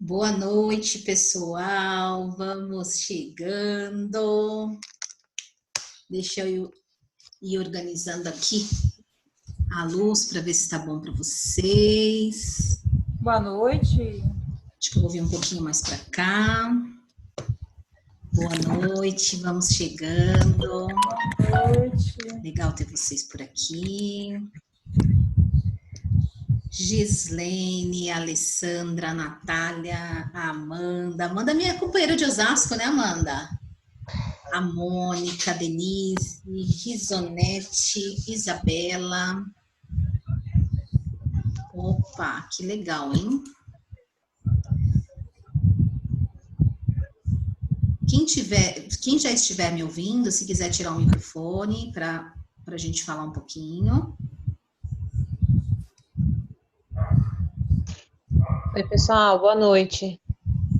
Boa noite, pessoal. Vamos chegando. Deixa eu ir organizando aqui a luz para ver se está bom para vocês. Boa noite. Acho que eu vou vir um pouquinho mais para cá. Boa noite, vamos chegando. Boa noite. Legal ter vocês por aqui. Gislene, Alessandra, Natália, Amanda. Amanda é minha companheira de Osasco, né, Amanda? A Mônica, Denise, Risonete, Isabela. Opa, que legal, hein? Quem já estiver me ouvindo, se quiser tirar o microfone para a gente falar um pouquinho. Oi, pessoal, boa noite.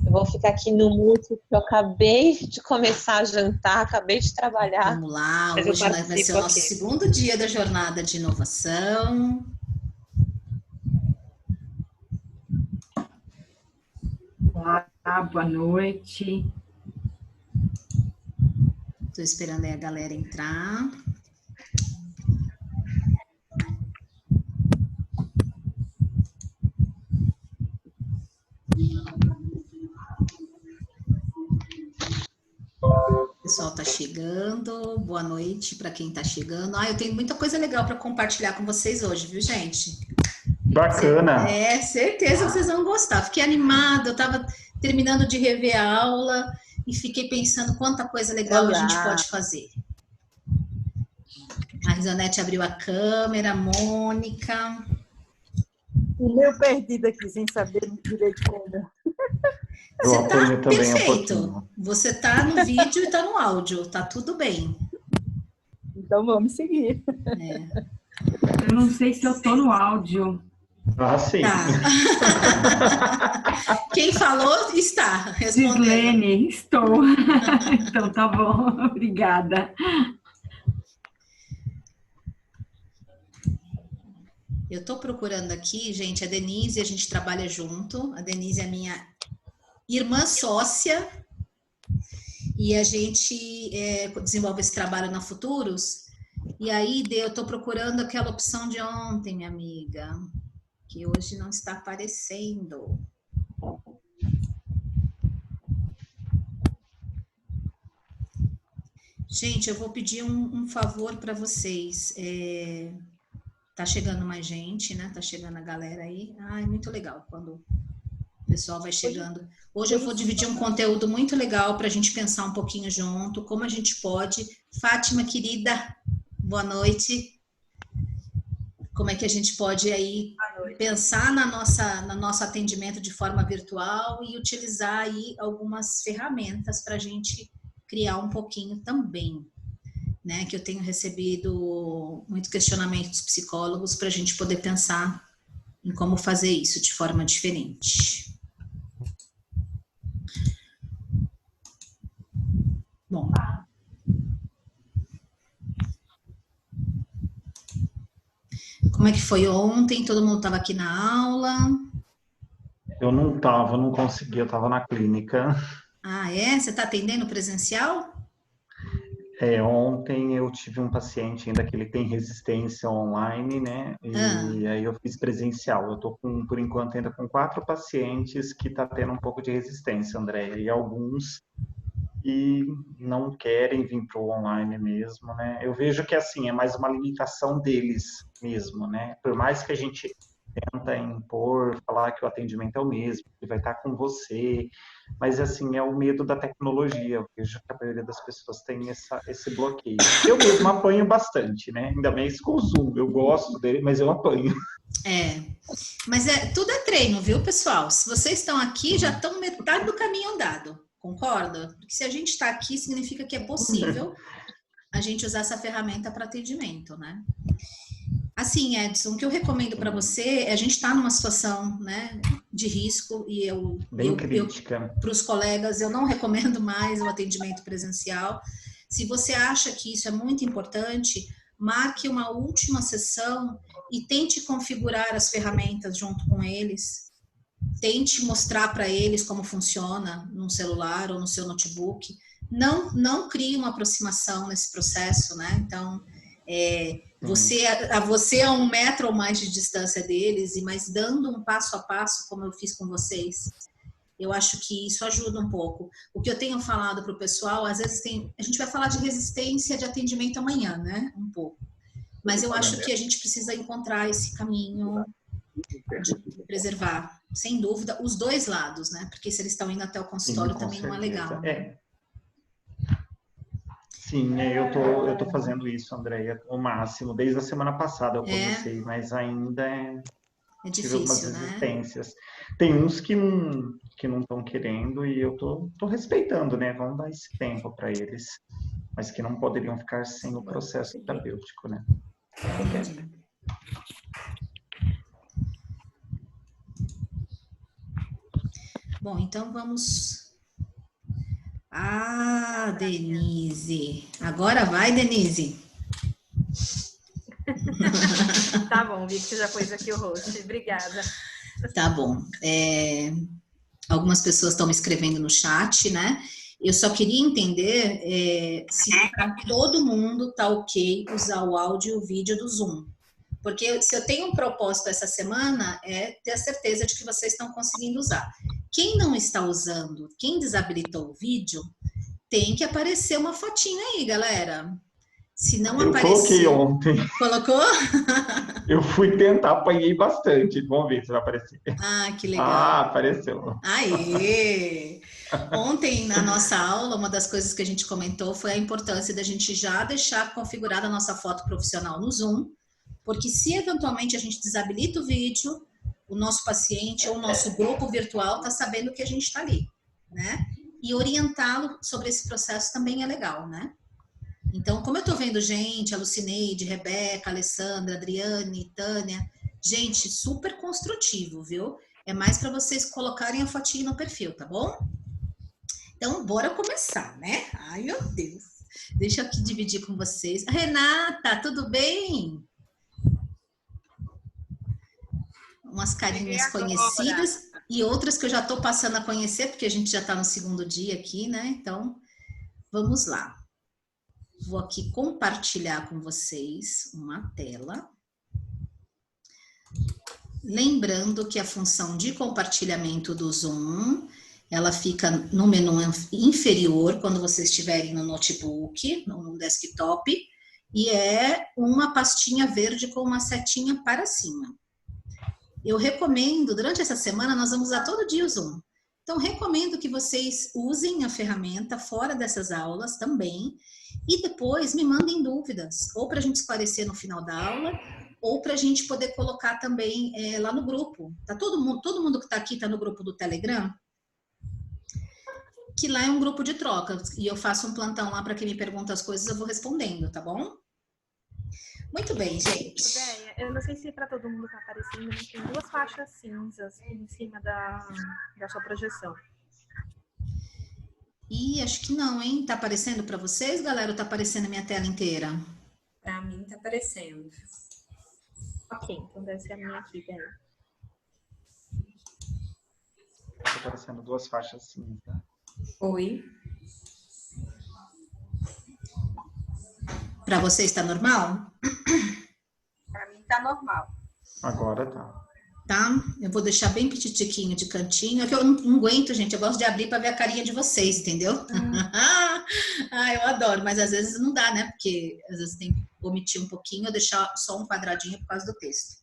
Eu vou ficar aqui no mute, porque eu acabei de começar a jantar, acabei de trabalhar. Vamos lá, hoje vai ser o nosso segundo dia da jornada de inovação. Olá, boa noite. Estou esperando aí a galera entrar. O pessoal está chegando. Boa noite para quem está chegando. Eu tenho muita coisa legal para compartilhar com vocês hoje, viu, gente? Bacana. Certeza que vocês vão gostar. Fiquei animada, eu estava terminando de rever a aula e fiquei pensando quanta coisa legal a gente pode fazer. A Risonete abriu a câmera, a Mônica. O meu perdido aqui, sem saber direito como. Você está perfeito. Você está no vídeo e está no áudio. Tá tudo bem. Então vamos seguir. Eu não sei se eu estou no áudio. Ah, sim. Tá. Quem falou está respondendo. Gislene, estou. Então tá bom. Obrigada. Eu estou procurando aqui, gente, a Denise, a gente trabalha junto. A Denise é minha irmã sócia e a gente desenvolve esse trabalho na Futuros. E aí eu estou procurando aquela opção de ontem, minha amiga, que hoje não está aparecendo. Gente, eu vou pedir um favor para vocês. Tá chegando mais gente, né? Tá chegando a galera aí. Ai, muito legal quando o pessoal vai chegando. Hoje eu vou dividir um conteúdo muito legal para a gente pensar um pouquinho junto, como a gente pode. Fátima, querida, boa noite. Como é que a gente pode aí pensar no nosso atendimento de forma virtual e utilizar aí algumas ferramentas para a gente criar um pouquinho também. Né, que eu tenho recebido muitos questionamentos dos psicólogos para a gente poder pensar em como fazer isso de forma diferente. Bom. Como é que foi ontem? Todo mundo estava aqui na aula? Eu não estava, não conseguia, eu estava na clínica. Ah, é? Você está atendendo presencial? Ontem eu tive um paciente ainda que ele tem resistência online, né? E aí eu fiz presencial. Eu tô por enquanto, ainda com 4 pacientes que tá tendo um pouco de resistência, André. E alguns que não querem vir para o online mesmo, né? Eu vejo que, assim, é mais uma limitação deles mesmo, né? Por mais que a gente tenta impor, falar que o atendimento é o mesmo, que vai estar com você, mas assim, é o medo da tecnologia. Eu vejo que a maioria das pessoas tem esse bloqueio. Eu mesmo apanho bastante, né? Ainda mais com o Zoom, eu gosto dele, mas eu apanho. Mas tudo é treino, viu, pessoal? Se vocês estão aqui, já estão metade do caminho andado, concorda? Porque se a gente está aqui, significa que é possível a gente usar essa ferramenta para atendimento, né? Assim, Edson, o que eu recomendo para você a gente está numa situação, né, de risco e bem crítica. Para os colegas, eu não recomendo mais o atendimento presencial. Se você acha que isso é muito importante, marque uma última sessão e tente configurar as ferramentas junto com eles, tente mostrar para eles como funciona num celular ou no seu notebook. Não crie uma aproximação nesse processo, né? Então, você a 1 metro ou mais de distância deles, mas dando um passo a passo, como eu fiz com vocês, eu acho que isso ajuda um pouco. O que eu tenho falado para o pessoal, às vezes a gente vai falar de resistência de atendimento amanhã, né? Um pouco. Mas eu acho que a gente precisa encontrar esse caminho de preservar, sem dúvida, os dois lados, né? Porque se eles estão indo até o consultório também não é legal. Né? Sim, eu tô fazendo isso, Andréia, o máximo. Desde a semana passada eu comecei, mas ainda é difícil, umas resistências. Né? Tem uns que não estão querendo e eu tô respeitando, né? Vamos dar esse tempo para eles, mas que não poderiam ficar sem o processo terapêutico, né? Bom, então vamos... Ah, Denise. Agora vai, Denise. Tá bom, vi que você já pôs aqui o host. Obrigada. Tá bom. Algumas pessoas estão me escrevendo no chat, né? Eu só queria entender se para todo mundo tá ok usar o áudio e o vídeo do Zoom. Porque se eu tenho um propósito essa semana, é ter a certeza de que vocês estão conseguindo usar. Quem não está usando, quem desabilitou o vídeo, tem que aparecer uma fotinha aí, galera. Se não aparecer... Eu coloquei ontem. Colocou? Eu fui tentar, apanhei bastante. Vamos ver se vai aparecer. Ah, que legal. Ah, apareceu. Aê! Ontem, na nossa aula, uma das coisas que a gente comentou foi a importância da gente já deixar configurada a nossa foto profissional no Zoom, porque se eventualmente a gente desabilita o vídeo, o nosso paciente ou o nosso grupo virtual está sabendo que a gente está ali, né? E orientá-lo sobre esse processo também é legal, né? Então, como eu estou vendo gente, a Lucineide, Rebeca, Alessandra, Adriane, Tânia, gente, super construtivo, viu? É mais para vocês colocarem a fotinha no perfil, tá bom? Então, bora começar, né? Ai, meu Deus. Deixa eu aqui dividir com vocês. Renata, tudo bem? Umas carinhas conhecidas e outras que eu já estou passando a conhecer, porque a gente já está no segundo dia aqui, né? Então, vamos lá. Vou aqui compartilhar com vocês uma tela. Lembrando que a função de compartilhamento do Zoom, ela fica no menu inferior, quando vocês estiverem no notebook, no desktop, e é uma pastinha verde com uma setinha para cima. Eu recomendo, durante essa semana, nós vamos usar todo dia o Zoom. Então, recomendo que vocês usem a ferramenta fora dessas aulas também, e depois me mandem dúvidas, ou para a gente esclarecer no final da aula, ou para a gente poder colocar também lá no grupo. Tá todo mundo que está aqui está no grupo do Telegram? Que lá é um grupo de troca, e eu faço um plantão lá para quem me pergunta as coisas, eu vou respondendo, tá bom? Muito bem, gente. Ideia. Eu não sei se para todo mundo está aparecendo, mas tem 2 faixas cinzas em cima da sua projeção. Ih, acho que não, hein? Tá aparecendo para vocês, galera, ou tá aparecendo a minha tela inteira? Para mim tá aparecendo. Ok, então deve ser a minha aqui, peraí. Tá aparecendo 2 faixas cinza. Oi. Para vocês está normal? Para mim tá normal. Agora tá. Tá? Eu vou deixar bem petitiquinho de cantinho. É que eu não aguento, gente. Eu gosto de abrir para ver a carinha de vocês, entendeu? Ah, eu adoro, mas às vezes não dá, né? Porque às vezes tem que omitir um pouquinho ou deixar só um quadradinho por causa do texto.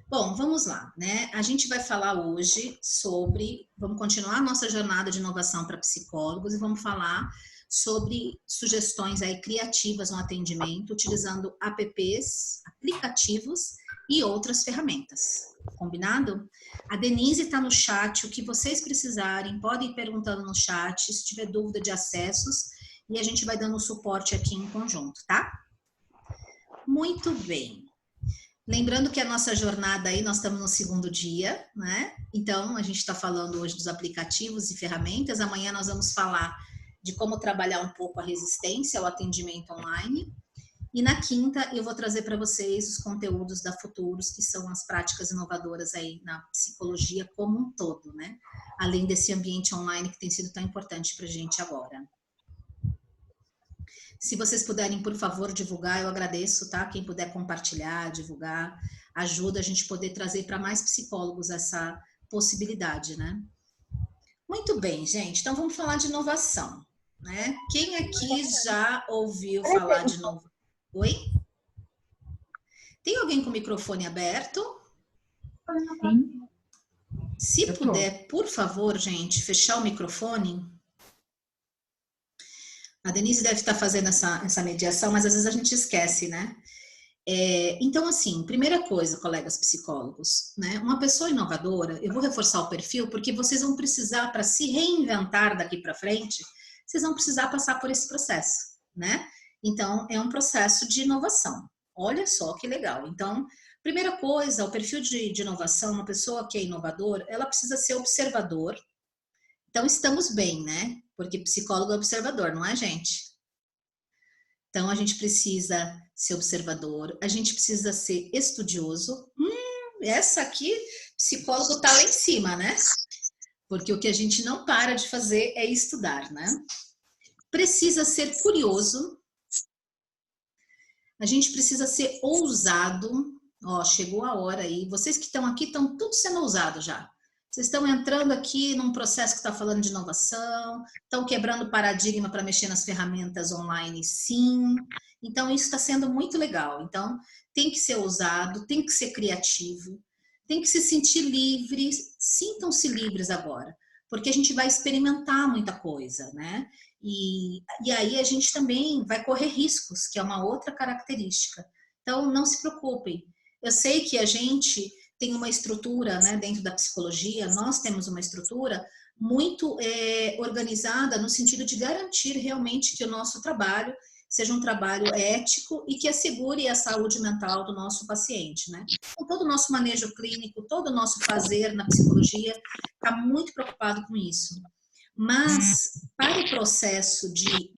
Bom, vamos lá, né? A gente vai falar hoje sobre... Vamos continuar a nossa jornada de inovação para psicólogos e vamos falar sobre sugestões aí criativas no atendimento, utilizando apps, aplicativos e outras ferramentas. Combinado? A Denise está no chat, o que vocês precisarem, podem ir perguntando no chat, se tiver dúvida de acessos, e a gente vai dando suporte aqui em conjunto, tá? Muito bem. Lembrando que a nossa jornada aí, nós estamos no segundo dia, né? Então, a gente está falando hoje dos aplicativos e ferramentas, amanhã nós vamos falar de como trabalhar um pouco a resistência ao atendimento online. E na quinta eu vou trazer para vocês os conteúdos da Futuros, que são as práticas inovadoras aí na psicologia como um todo, né? Além desse ambiente online que tem sido tão importante para a gente agora. Se vocês puderem, por favor, divulgar, eu agradeço, tá? Quem puder compartilhar, divulgar, ajuda a gente poder trazer para mais psicólogos essa possibilidade, né? Muito bem, gente. Então vamos falar de inovação, né? Quem aqui já ouviu falar de inovação? Oi? Tem alguém com o microfone aberto? Sim. Se puder, por favor, gente, fechar o microfone. A Denise deve estar fazendo essa mediação, mas às vezes a gente esquece, né? Então, assim, primeira coisa, colegas psicólogos, né? Uma pessoa inovadora, eu vou reforçar o perfil, porque vocês vão precisar, para se reinventar daqui para frente, vocês vão precisar passar por esse processo, né? Então, é um processo de inovação. Olha só que legal. Então, primeira coisa, o perfil de inovação, uma pessoa que é inovador, ela precisa ser observador. Então, estamos bem, né? Porque psicólogo é observador, não é, gente? Então, a gente precisa ser observador, a gente precisa ser estudioso. Essa aqui, psicólogo tá lá em cima, né? Porque o que a gente não para de fazer é estudar, né? Precisa ser curioso. A gente precisa ser ousado. Ó, chegou a hora aí. Vocês que estão aqui estão tudo sendo ousados já. Vocês estão entrando aqui num processo que está falando de inovação, estão quebrando paradigma para mexer nas ferramentas online, sim. Então, isso está sendo muito legal. Então, tem que ser ousado, tem que ser criativo, tem que se sentir livre. Sintam-se livres agora, porque a gente vai experimentar muita coisa, né? E aí a gente também vai correr riscos, que é uma outra característica. Então, não se preocupem. Eu sei que a gente tem uma estrutura, né, dentro da psicologia, nós temos uma estrutura muito organizada no sentido de garantir realmente que o nosso trabalho seja um trabalho ético e que assegure a saúde mental do nosso paciente, né? Com todo o nosso manejo clínico, todo o nosso fazer na psicologia, está muito preocupado com isso. Mas, para o processo de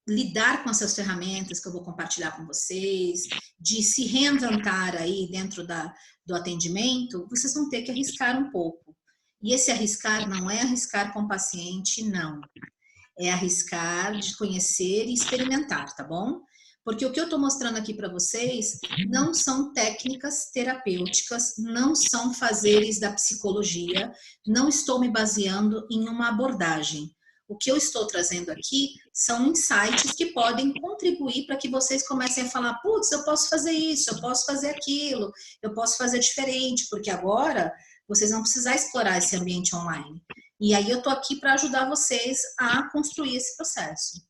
lidar com essas ferramentas que eu vou compartilhar com vocês, de se reinventar aí dentro do atendimento, vocês vão ter que arriscar um pouco. E esse arriscar não é arriscar com o paciente, não. É arriscar de conhecer e experimentar, tá bom? Porque o que eu estou mostrando aqui para vocês não são técnicas terapêuticas, não são fazeres da psicologia, não estou me baseando em uma abordagem. O que eu estou trazendo aqui são insights que podem contribuir para que vocês comecem a falar, putz, eu posso fazer isso, eu posso fazer aquilo, eu posso fazer diferente, porque agora vocês vão precisar explorar esse ambiente online. E aí eu estou aqui para ajudar vocês a construir esse processo.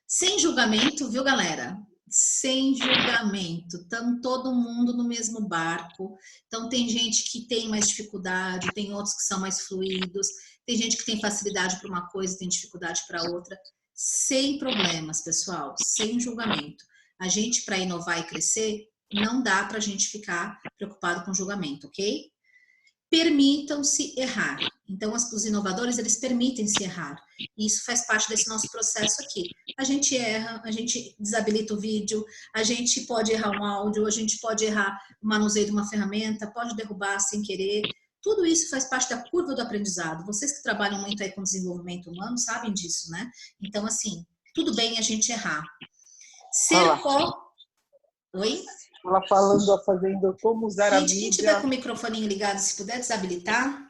Sem julgamento, viu, galera? Sem julgamento. Estamos todo mundo no mesmo barco. Então, tem gente que tem mais dificuldade, tem outros que são mais fluidos, tem gente que tem facilidade para uma coisa, tem dificuldade para outra. Sem problemas, pessoal. Sem julgamento. A gente, para inovar e crescer, não dá para a gente ficar preocupado com julgamento, ok? Permitam-se errar. Então, os inovadores, eles permitem-se errar. E isso faz parte desse nosso processo aqui. A gente erra, a gente desabilita o vídeo, a gente pode errar um áudio, a gente pode errar o manuseio de uma ferramenta, pode derrubar sem querer. Tudo isso faz parte da curva do aprendizado. Vocês que trabalham muito aí com desenvolvimento humano sabem disso, né? Então, assim, tudo bem a gente errar. Oi? Ela falando, fazendo como usar a mídia. Quem tiver com o microfoninho ligado, se puder desabilitar,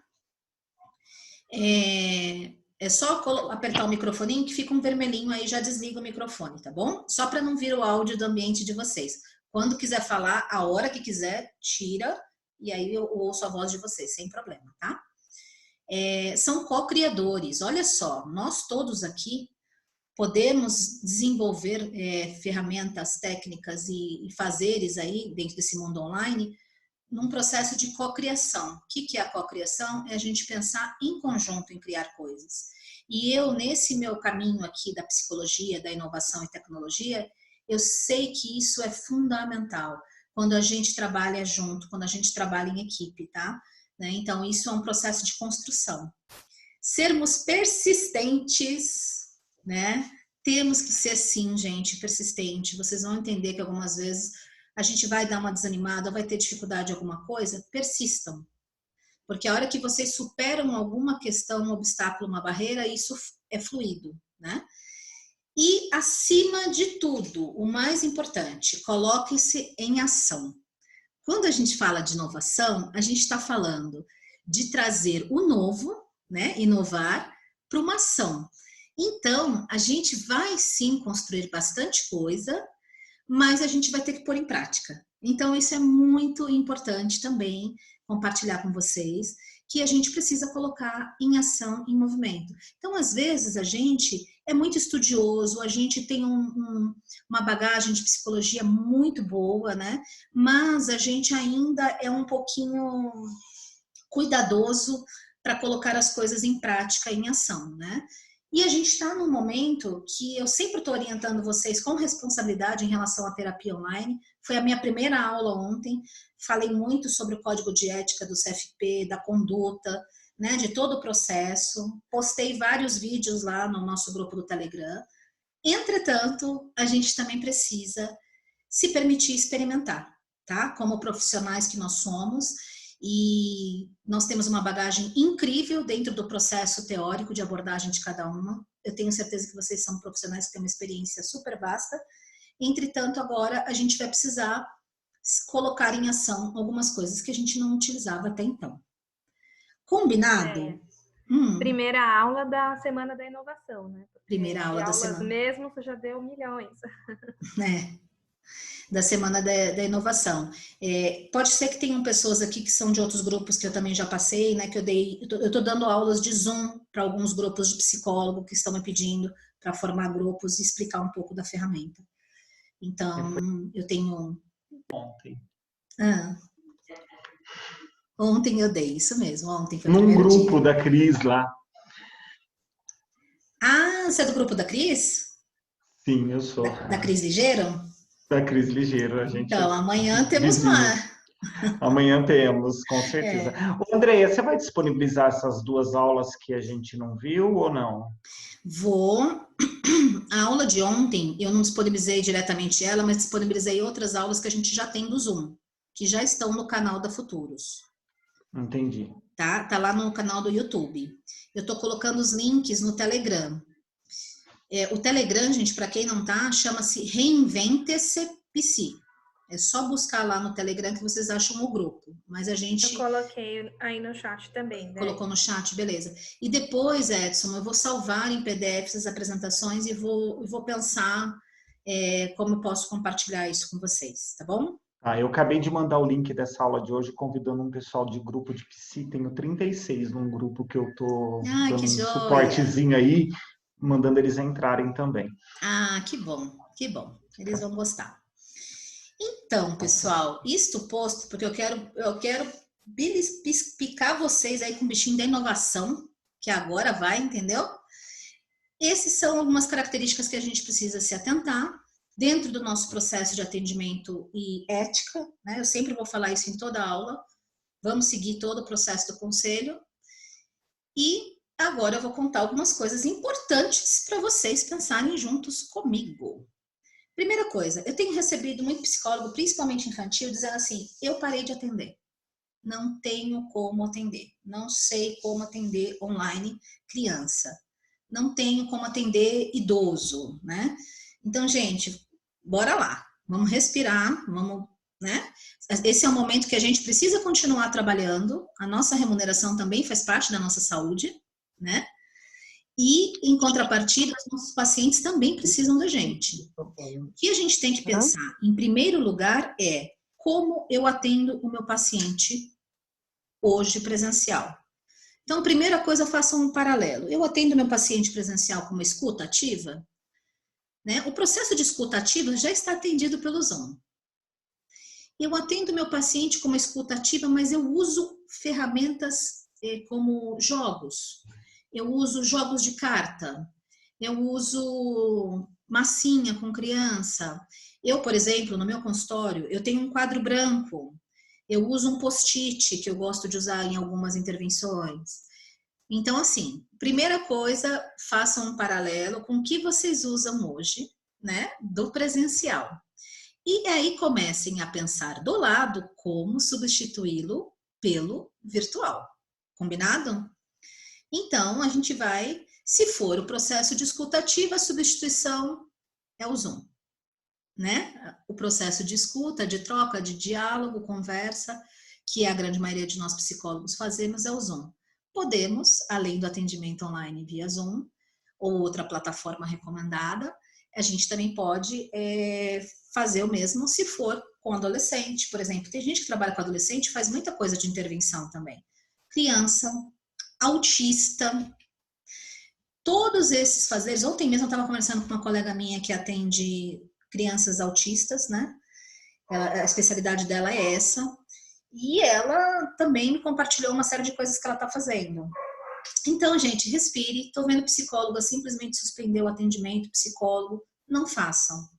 é só apertar o microfoninho que fica um vermelhinho aí, já desliga o microfone, tá bom? Só para não vir o áudio do ambiente de vocês. Quando quiser falar, a hora que quiser, tira, e aí eu ouço a voz de vocês, sem problema, tá? São co-criadores, olha só, nós todos aqui podemos desenvolver ferramentas técnicas e fazeres aí dentro desse mundo online num processo de cocriação. O que é a cocriação? É a gente pensar em conjunto em criar coisas. E eu, nesse meu caminho aqui da psicologia, da inovação e tecnologia, eu sei que isso é fundamental quando a gente trabalha junto, quando a gente trabalha em equipe, tá? Então, isso é um processo de construção. Sermos persistentes, né? temos que ser, sim, gente, persistente. Vocês vão entender que algumas vezes a gente vai dar uma desanimada, vai ter dificuldade em alguma coisa, persistam. Porque a hora que vocês superam alguma questão, um obstáculo, uma barreira, isso é fluido, né? E, acima de tudo, o mais importante, coloque-se em ação. Quando a gente fala de inovação, a gente está falando de trazer o novo, né? Inovar para uma ação. Então, a gente vai sim construir bastante coisa, mas a gente vai ter que pôr em prática. Então, isso é muito importante também compartilhar com vocês, que a gente precisa colocar em ação, em movimento. Então, às vezes, a gente é muito estudioso, a gente tem uma bagagem de psicologia muito boa, né? Mas a gente ainda é um pouquinho cuidadoso para colocar as coisas em prática, em ação, né? E a gente está num momento que eu sempre estou orientando vocês com responsabilidade em relação à terapia online. Foi a minha primeira aula ontem, falei muito sobre o código de ética do CFP, da conduta, né, de todo o processo. Postei vários vídeos lá no nosso grupo do Telegram. Entretanto, a gente também precisa se permitir experimentar, tá? Como profissionais que nós somos. E nós temos uma bagagem incrível dentro do processo teórico de abordagem de cada uma. Eu tenho certeza que vocês são profissionais que têm uma experiência super vasta. Entretanto, agora a gente vai precisar colocar em ação algumas coisas que a gente não utilizava até então. Combinado? Primeira aula da Semana da Inovação, né? Porque primeira aula da semana. Mesmo, você já deu milhões. Da Semana da Inovação. Pode ser que tenham pessoas aqui que são de outros grupos que eu também já passei, né? Que eu estou dando aulas de Zoom para alguns grupos de psicólogo que estão me pedindo para formar grupos e explicar um pouco da ferramenta. Então, eu tenho... Ontem eu dei, isso mesmo. Ontem foi o num primeiro grupo dia. da Cris lá. Ah, você é do grupo da Cris? Sim, eu sou. Da Cris Ligeiro? Da Cris Ligeiro, a gente. Então, amanhã temos vizinho. mais. Amanhã temos, com certeza. Andréia, você vai disponibilizar essas 2 aulas que a gente não viu ou não? Vou. A aula de ontem, eu não disponibilizei diretamente ela, mas disponibilizei outras aulas que a gente já tem do Zoom, que já estão no canal da Futuros. Entendi. Tá lá no canal do YouTube. Eu tô colocando os links no Telegram. O Telegram, gente, para quem não tá, chama-se Reinvente-se Psi. É só buscar lá no Telegram que vocês acham o grupo. Mas a gente... Eu coloquei aí no chat também, né? Colocou no chat, beleza. E depois, Edson, eu vou salvar em PDF as apresentações e vou pensar como eu posso compartilhar isso com vocês, tá bom? Eu acabei de mandar o link dessa aula de hoje, convidando um pessoal de grupo de Psi. Tenho 36 num grupo que eu tô dando um suportezinho aí, mandando eles entrarem também. Que bom, que bom. Eles vão gostar. Então, pessoal, isto posto, porque eu quero picar vocês aí com o bichinho da inovação, que agora vai, entendeu? Essas são algumas características que a gente precisa se atentar dentro do nosso processo de atendimento e ética, né? Eu sempre vou falar isso em toda aula. Vamos seguir todo o processo do conselho. E agora eu vou contar algumas coisas importantes para vocês pensarem juntos comigo. Primeira coisa, eu tenho recebido muito psicólogo, principalmente infantil, dizendo assim, eu parei de atender. Não tenho como atender. Não sei como atender online criança. Não tenho como atender idoso, né? Então, gente, bora lá. Vamos respirar, vamos, né? Esse é um momento que a gente precisa continuar trabalhando. A nossa remuneração também faz parte da nossa saúde, né? E, em contrapartida, os nossos pacientes também precisam da gente. O que a gente tem que pensar, em primeiro lugar, é como eu atendo o meu paciente hoje presencial. Então, primeira coisa, faça um paralelo. Eu atendo meu paciente presencial com uma escuta ativa, né? O processo de escuta ativa já está atendido pelo Zoom. Eu atendo meu paciente com uma escuta ativa, mas eu uso ferramentas como jogos. Eu uso jogos de carta. Eu uso massinha com criança. Eu, por exemplo, no meu consultório, eu tenho um quadro branco. Eu uso um post-it, que eu gosto de usar em algumas intervenções. Então, assim, primeira coisa, façam um paralelo com o que vocês usam hoje, né, do presencial. E aí comecem a pensar do lado como substituí-lo pelo virtual. Combinado? Então, a gente vai, se for o processo de escuta ativa, a substituição é o Zoom, né? O processo de escuta, de troca, de diálogo, conversa, que a grande maioria de nós psicólogos fazemos, é o Zoom. Podemos, além do atendimento online via Zoom, ou outra plataforma recomendada, a gente também pode fazer o mesmo se for com adolescente, por exemplo. Tem gente que trabalha com adolescente e faz muita coisa de intervenção também. Criança, autista, todos esses fazeres. Ontem mesmo eu estava conversando com uma colega minha que atende crianças autistas, né? A especialidade dela é essa. E ela também me compartilhou uma série de coisas que ela está fazendo. Então, gente, respire. Estou vendo psicóloga simplesmente suspender o atendimento, psicólogo. Não façam.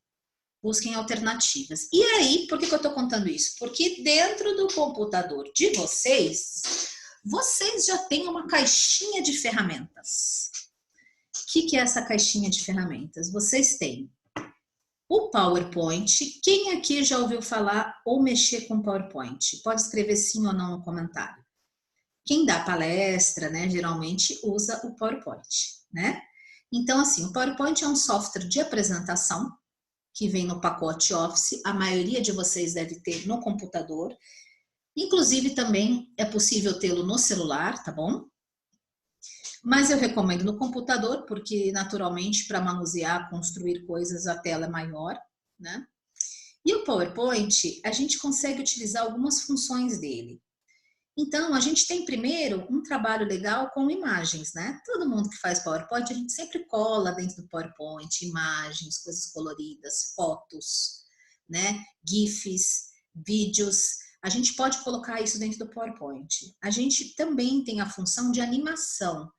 Busquem alternativas. E aí, por que eu estou contando isso? Porque dentro do computador de vocês já têm uma caixinha de ferramentas. O que é essa caixinha de ferramentas? Vocês têm o PowerPoint. Quem aqui já ouviu falar ou mexer com PowerPoint? Pode escrever sim ou não no comentário. Quem dá palestra, né, geralmente usa o PowerPoint, né? Então, assim, o PowerPoint é um software de apresentação que vem no pacote Office. A maioria de vocês deve ter no computador. Inclusive, também é possível tê-lo no celular, tá bom? Mas eu recomendo no computador, porque, naturalmente, para manusear, construir coisas, a tela é maior, né? E o PowerPoint, a gente consegue utilizar algumas funções dele. Então, a gente tem primeiro um trabalho legal com imagens, né? Todo mundo que faz PowerPoint, a gente sempre cola dentro do PowerPoint imagens, coisas coloridas, fotos, né? GIFs, vídeos. A gente pode colocar isso dentro do PowerPoint. A gente também tem a função de animação,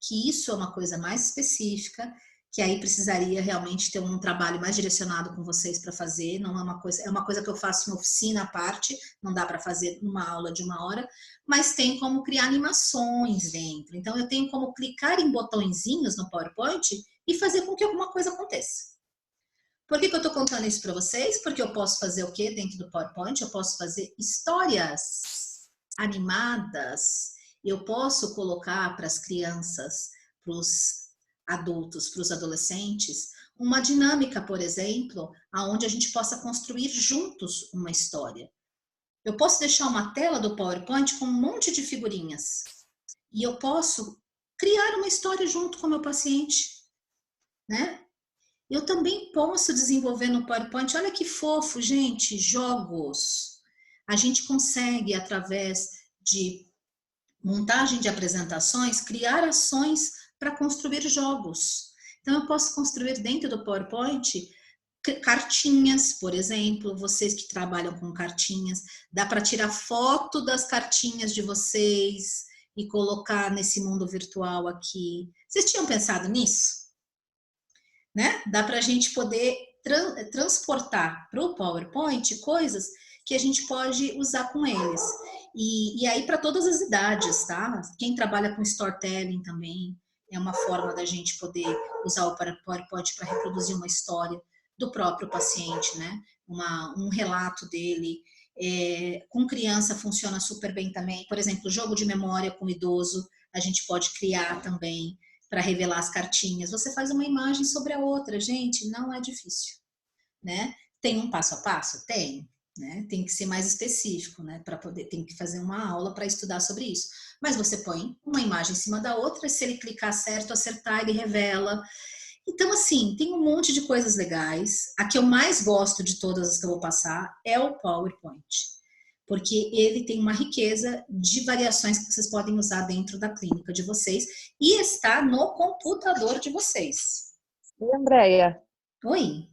que isso é uma coisa mais específica, que aí precisaria realmente ter um trabalho mais direcionado com vocês para fazer. Não é uma coisa que eu faço em oficina à parte, não dá para fazer numa aula de 1 hora, mas tem como criar animações dentro. Então, eu tenho como clicar em botõezinhos no PowerPoint e fazer com que alguma coisa aconteça. Por que eu estou contando isso para vocês? Porque eu posso fazer o quê dentro do PowerPoint? Eu posso fazer histórias animadas. Eu posso colocar para as crianças, para os adultos, para os adolescentes, uma dinâmica, por exemplo, onde a gente possa construir juntos uma história. Eu posso deixar uma tela do PowerPoint com um monte de figurinhas e eu posso criar uma história junto com o meu paciente, né? Eu também posso desenvolver no PowerPoint, olha que fofo, gente, jogos. A gente consegue, através de montagem de apresentações, criar ações para construir jogos. Então, eu posso construir dentro do PowerPoint cartinhas, por exemplo, vocês que trabalham com cartinhas, dá para tirar foto das cartinhas de vocês e colocar nesse mundo virtual aqui. Vocês tinham pensado nisso? Né? Dá para a gente poder transportar para o PowerPoint coisas que a gente pode usar com eles. E aí para todas as idades, tá? Quem trabalha com storytelling também é uma forma da gente poder usar o PowerPoint para reproduzir uma história do próprio paciente, né? Um relato dele. Com criança funciona super bem também. Por exemplo, jogo de memória com idoso, a gente pode criar também para revelar as cartinhas. Você faz uma imagem sobre a outra, gente, não é difícil, né? Tem um passo a passo? Tem, né? Tem que ser mais específico, né? Tem que fazer uma aula para estudar sobre isso. Mas você põe uma imagem em cima da outra, e se ele clicar certo, acertar, ele revela. Então, assim, tem um monte de coisas legais. A que eu mais gosto de todas as que eu vou passar é o PowerPoint, porque ele tem uma riqueza de variações que vocês podem usar dentro da clínica de vocês e está no computador de vocês. Oi, Andréia. Oi.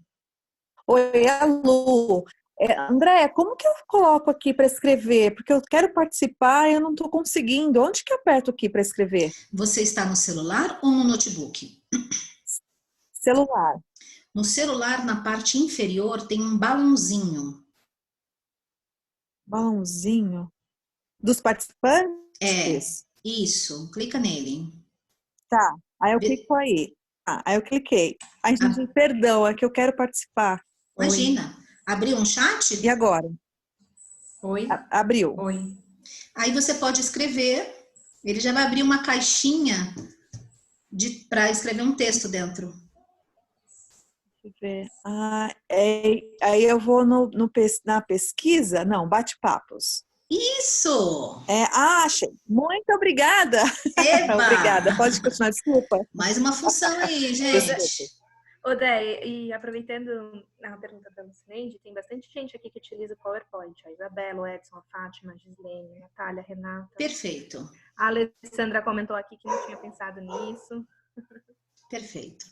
Oi, a Lu. Andréia, como que eu coloco aqui para escrever? Porque eu quero participar e eu não estou conseguindo. Onde que eu aperto aqui para escrever? Você está no celular ou no notebook? Celular. No celular, na parte inferior, tem um balãozinho. Balãozinho? Dos participantes? Isso, clica nele. Tá, aí eu clico aí. Aí eu cliquei. Aí, gente, perdão, é que eu quero participar. Imagina, abriu um chat? E agora? Oi? Abriu. Oi. Aí você pode escrever, ele já vai abrir uma caixinha para escrever um texto dentro. Deixa eu ver. Aí eu vou na pesquisa? Não, bate-papos. Isso! Achei. Muito obrigada. Eba! Obrigada. Pode continuar, desculpa. Mais uma função aí, gente. Odé, e aproveitando a pergunta da Lucineide, tem bastante gente aqui que utiliza o PowerPoint. A Isabela, o Edson, a Fátima, a Gislene, a Natália, a Renata. Perfeito. A Alessandra comentou aqui que não tinha pensado nisso. Perfeito.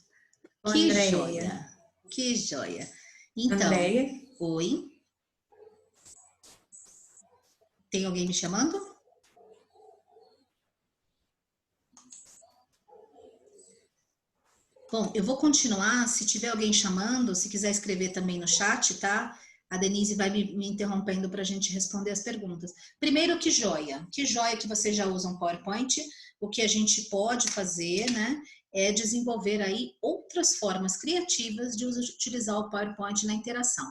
Que Andréia. joia. Que joia. Então, Andréia? oi. Tem alguém me chamando? Bom, eu vou continuar. Se tiver alguém chamando, se quiser escrever também no chat, tá? A Denise vai me interrompendo para a gente responder as perguntas. Primeiro, que joia. Que joia que vocês já usam PowerPoint. O que a gente pode fazer, né, é desenvolver aí outras formas criativas de utilizar o PowerPoint na interação,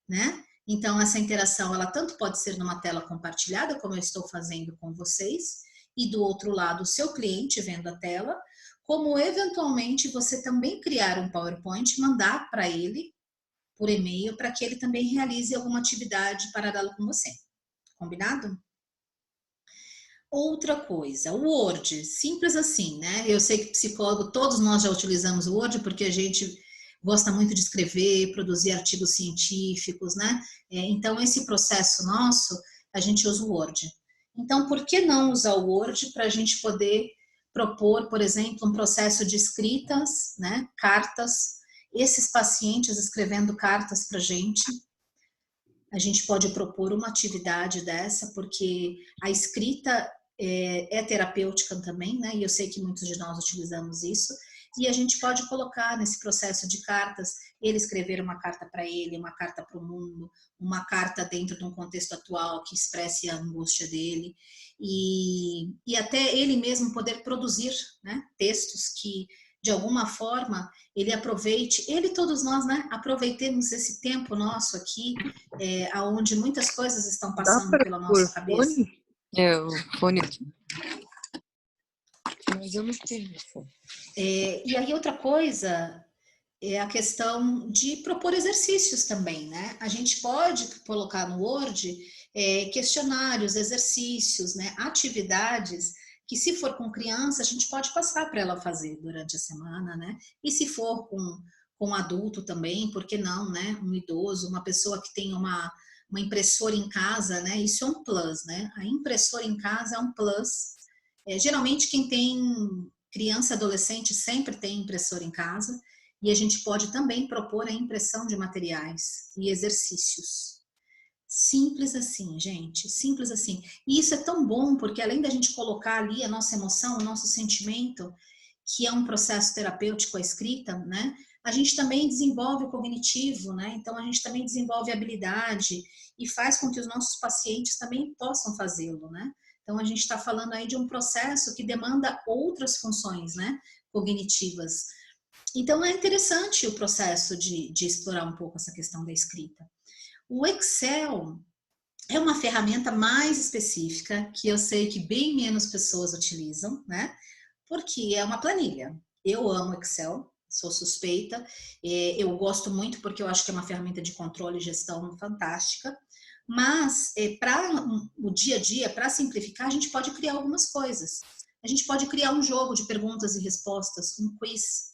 né? Então, essa interação, ela tanto pode ser numa tela compartilhada, como eu estou fazendo com vocês, e do outro lado, o seu cliente vendo a tela, como eventualmente você também criar um PowerPoint e mandar para ele por e-mail para que ele também realize alguma atividade paralela com você. Combinado? Outra coisa, o Word, simples assim, né? Eu sei que psicólogo, todos nós já utilizamos o Word porque a gente gosta muito de escrever, produzir artigos científicos, né? Então, esse processo nosso, a gente usa o Word. Então, por que não usar o Word para a gente poder propor, por exemplo, um processo de escritas, né? Cartas, esses pacientes escrevendo cartas para a gente pode propor uma atividade dessa, porque a escrita é terapêutica também, né? E eu sei que muitos de nós utilizamos isso. E a gente pode colocar nesse processo de cartas, ele escrever uma carta para ele, uma carta para o mundo, uma carta dentro de um contexto atual que expresse a angústia dele, e até ele mesmo poder produzir, né, textos que, de alguma forma, ele aproveite, ele e todos nós, né, aproveitemos esse tempo nosso aqui, onde muitas coisas estão passando pela nossa cabeça. O fone aqui. Mas eu não tenho fone. E aí outra coisa é a questão de propor exercícios também, né? A gente pode colocar no Word questionários, exercícios, né? Atividades que, se for com criança, a gente pode passar para ela fazer durante a semana, né? E se for com adulto também, por que não, né? Um idoso, uma pessoa que tem uma impressora em casa, né? Isso é um plus, né? A impressora em casa é um plus. Geralmente quem tem criança e adolescente sempre tem impressora em casa, e a gente pode também propor a impressão de materiais e exercícios. Simples assim, gente, simples assim. E isso é tão bom, porque além da gente colocar ali a nossa emoção, o nosso sentimento, que é um processo terapêutico a escrita, né? A gente também desenvolve o cognitivo, né? Então a gente também desenvolve a habilidade e faz com que os nossos pacientes também possam fazê-lo, né? Então a gente está falando aí de um processo que demanda outras funções, né, cognitivas. Então é interessante o processo de explorar um pouco essa questão da escrita. O Excel é uma ferramenta mais específica, que eu sei que bem menos pessoas utilizam, né? Porque é uma planilha. Eu amo Excel, sou suspeita, eu gosto muito porque eu acho que é uma ferramenta de controle e gestão fantástica, mas para o dia a dia, para simplificar, a gente pode criar algumas coisas. A gente pode criar um jogo de perguntas e respostas, um quiz,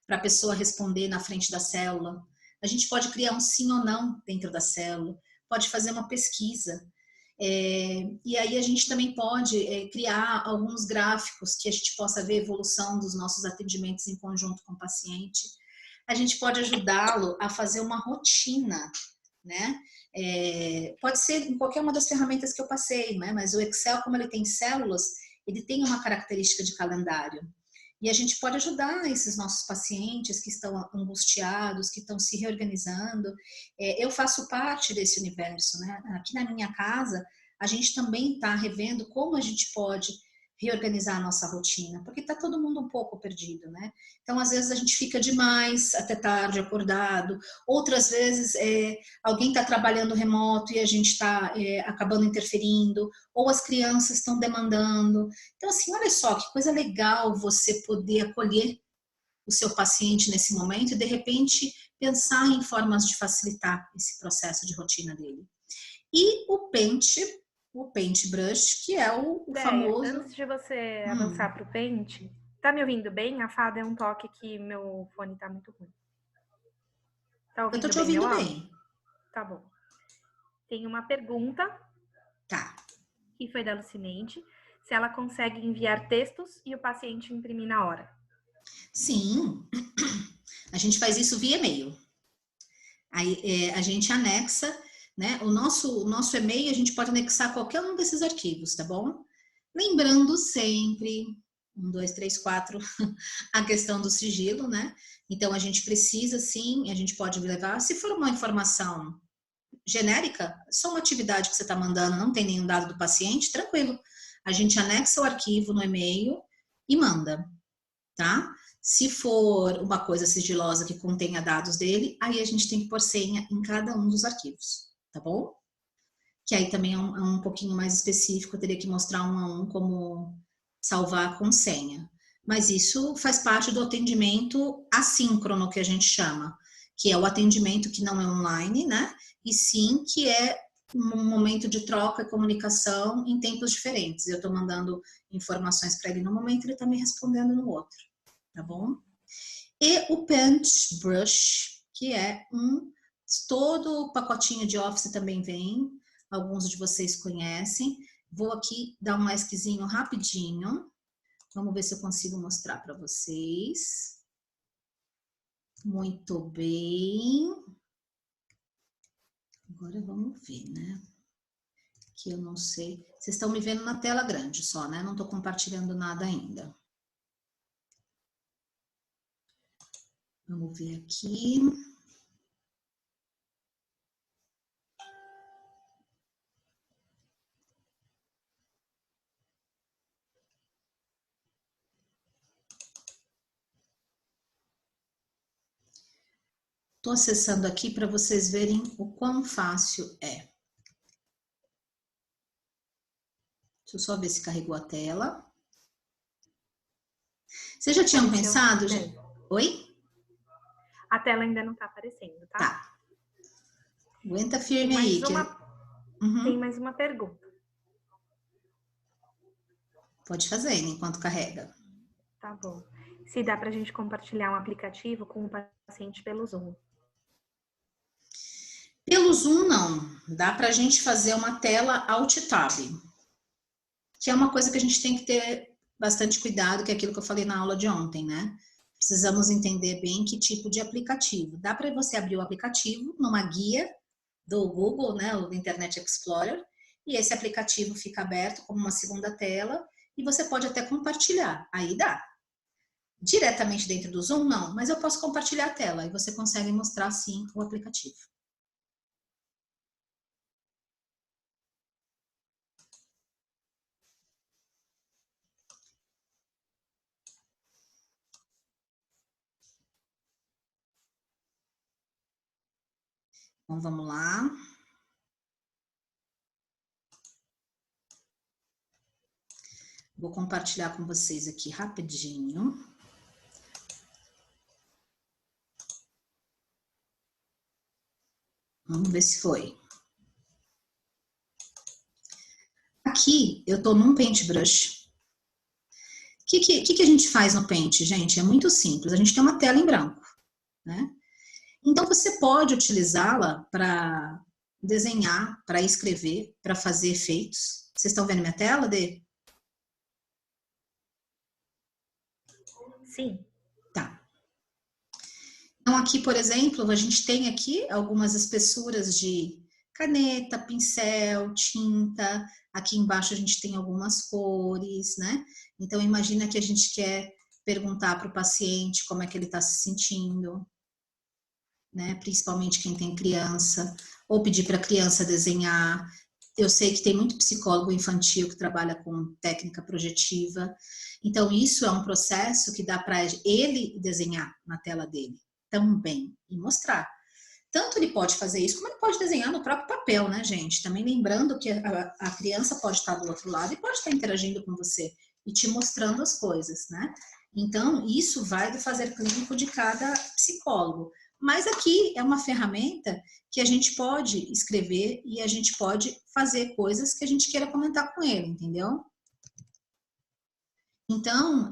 para a pessoa responder na frente da célula. A gente pode criar um sim ou não dentro da célula, pode fazer uma pesquisa. E aí a gente também pode criar alguns gráficos que a gente possa ver a evolução dos nossos atendimentos em conjunto com o paciente. A gente pode ajudá-lo a fazer uma rotina, né? Pode ser em qualquer uma das ferramentas que eu passei, né? Mas o Excel, como ele tem células, ele tem uma característica de calendário. E a gente pode ajudar esses nossos pacientes que estão angustiados, que estão se reorganizando. Eu faço parte desse universo, né? Aqui na minha casa, a gente também está revendo como a gente pode reorganizar a nossa rotina, porque está todo mundo um pouco perdido, né? Então, às vezes a gente fica demais até tarde acordado, outras vezes alguém está trabalhando remoto e a gente está acabando interferindo, ou as crianças estão demandando. Então, assim, olha só que coisa legal você poder acolher o seu paciente nesse momento e, de repente, pensar em formas de facilitar esse processo de rotina dele. E o Paintbrush, que é o famoso... Antes de você avançar para o Paint, tá me ouvindo bem? A Fá deu um toque que meu fone tá muito ruim. Tá ouvindo Eu tô te ouvindo meu bem. Tá bom. Tem uma pergunta. Tá. Que foi da Lucineide. Se ela consegue enviar textos e o paciente imprimir na hora. Sim. A gente faz isso via e-mail. Aí a gente anexa, né? O nosso e-mail, a gente pode anexar qualquer um desses arquivos, tá bom? Lembrando sempre, 1, 2, 3, 4, a questão do sigilo, né? Então, a gente precisa, sim, a gente pode levar, se for uma informação genérica, só uma atividade que você está mandando, não tem nenhum dado do paciente, tranquilo. A gente anexa o arquivo no e-mail e manda, tá? Se for uma coisa sigilosa que contenha dados dele, aí a gente tem que pôr senha em cada um dos arquivos, tá bom? Que aí também é um pouquinho mais específico, eu teria que mostrar um a um como salvar com senha. Mas isso faz parte do atendimento assíncrono, que a gente chama, que é o atendimento que não é online, né? E sim que é um momento de troca e comunicação em tempos diferentes. Eu estou mandando informações para ele no momento, ele está me respondendo no outro, tá bom? E o Paintbrush, que é todo o pacotinho de Office também vem, alguns de vocês conhecem. Vou aqui dar um esquisinho rapidinho. Vamos ver se eu consigo mostrar para vocês. Muito bem. Agora vamos ver, né? Que eu não sei. Vocês estão me vendo na tela grande só, né? Não estou compartilhando nada ainda. Vamos ver aqui. Estou acessando aqui para vocês verem o quão fácil é. Deixa eu só ver se carregou a tela. Vocês já tinham pensado? Oi? A tela ainda não está aparecendo, tá? Tá. Aguenta firme aí. Tem mais uma pergunta. Pode fazer enquanto carrega. Tá bom. Se dá para a gente compartilhar um aplicativo com o paciente pelo Zoom. Pelo Zoom, não. Dá para a gente fazer uma tela Alt-Tab, que é uma coisa que a gente tem que ter bastante cuidado, que é aquilo que eu falei na aula de ontem, né? Precisamos entender bem que tipo de aplicativo. Dá para você abrir o aplicativo numa guia do Google, né, o Internet Explorer, e esse aplicativo fica aberto como uma segunda tela, e você pode até compartilhar. Aí dá. Diretamente dentro do Zoom, não, mas eu posso compartilhar a tela, e você consegue mostrar, sim, o aplicativo. Então, vamos lá. Vou compartilhar com vocês aqui rapidinho. Vamos ver se foi. Aqui, eu estou num Paintbrush. O que a gente faz no Paint, gente? É muito simples. A gente tem uma tela em branco, né? Então, você pode utilizá-la para desenhar, para escrever, para fazer efeitos. Vocês estão vendo minha tela, Dê? Sim. Tá. Então, aqui, por exemplo, a gente tem aqui algumas espessuras de caneta, pincel, tinta. Aqui embaixo a gente tem algumas cores, né? Então, imagina que a gente quer perguntar para o paciente como é que ele está se sentindo, né? Principalmente quem tem criança, ou pedir para a criança desenhar. Eu sei que tem muito psicólogo infantil que trabalha com técnica projetiva. Então, isso é um processo que dá para ele desenhar na tela dele também e mostrar. Tanto ele pode fazer isso, como ele pode desenhar no próprio papel, né, gente? Também lembrando que a criança pode estar do outro lado e pode estar interagindo com você e te mostrando as coisas, né? Então, isso vai do fazer clínico de cada psicólogo. Mas aqui é uma ferramenta que a gente pode escrever e a gente pode fazer coisas que a gente queira comentar com ele, entendeu? Então,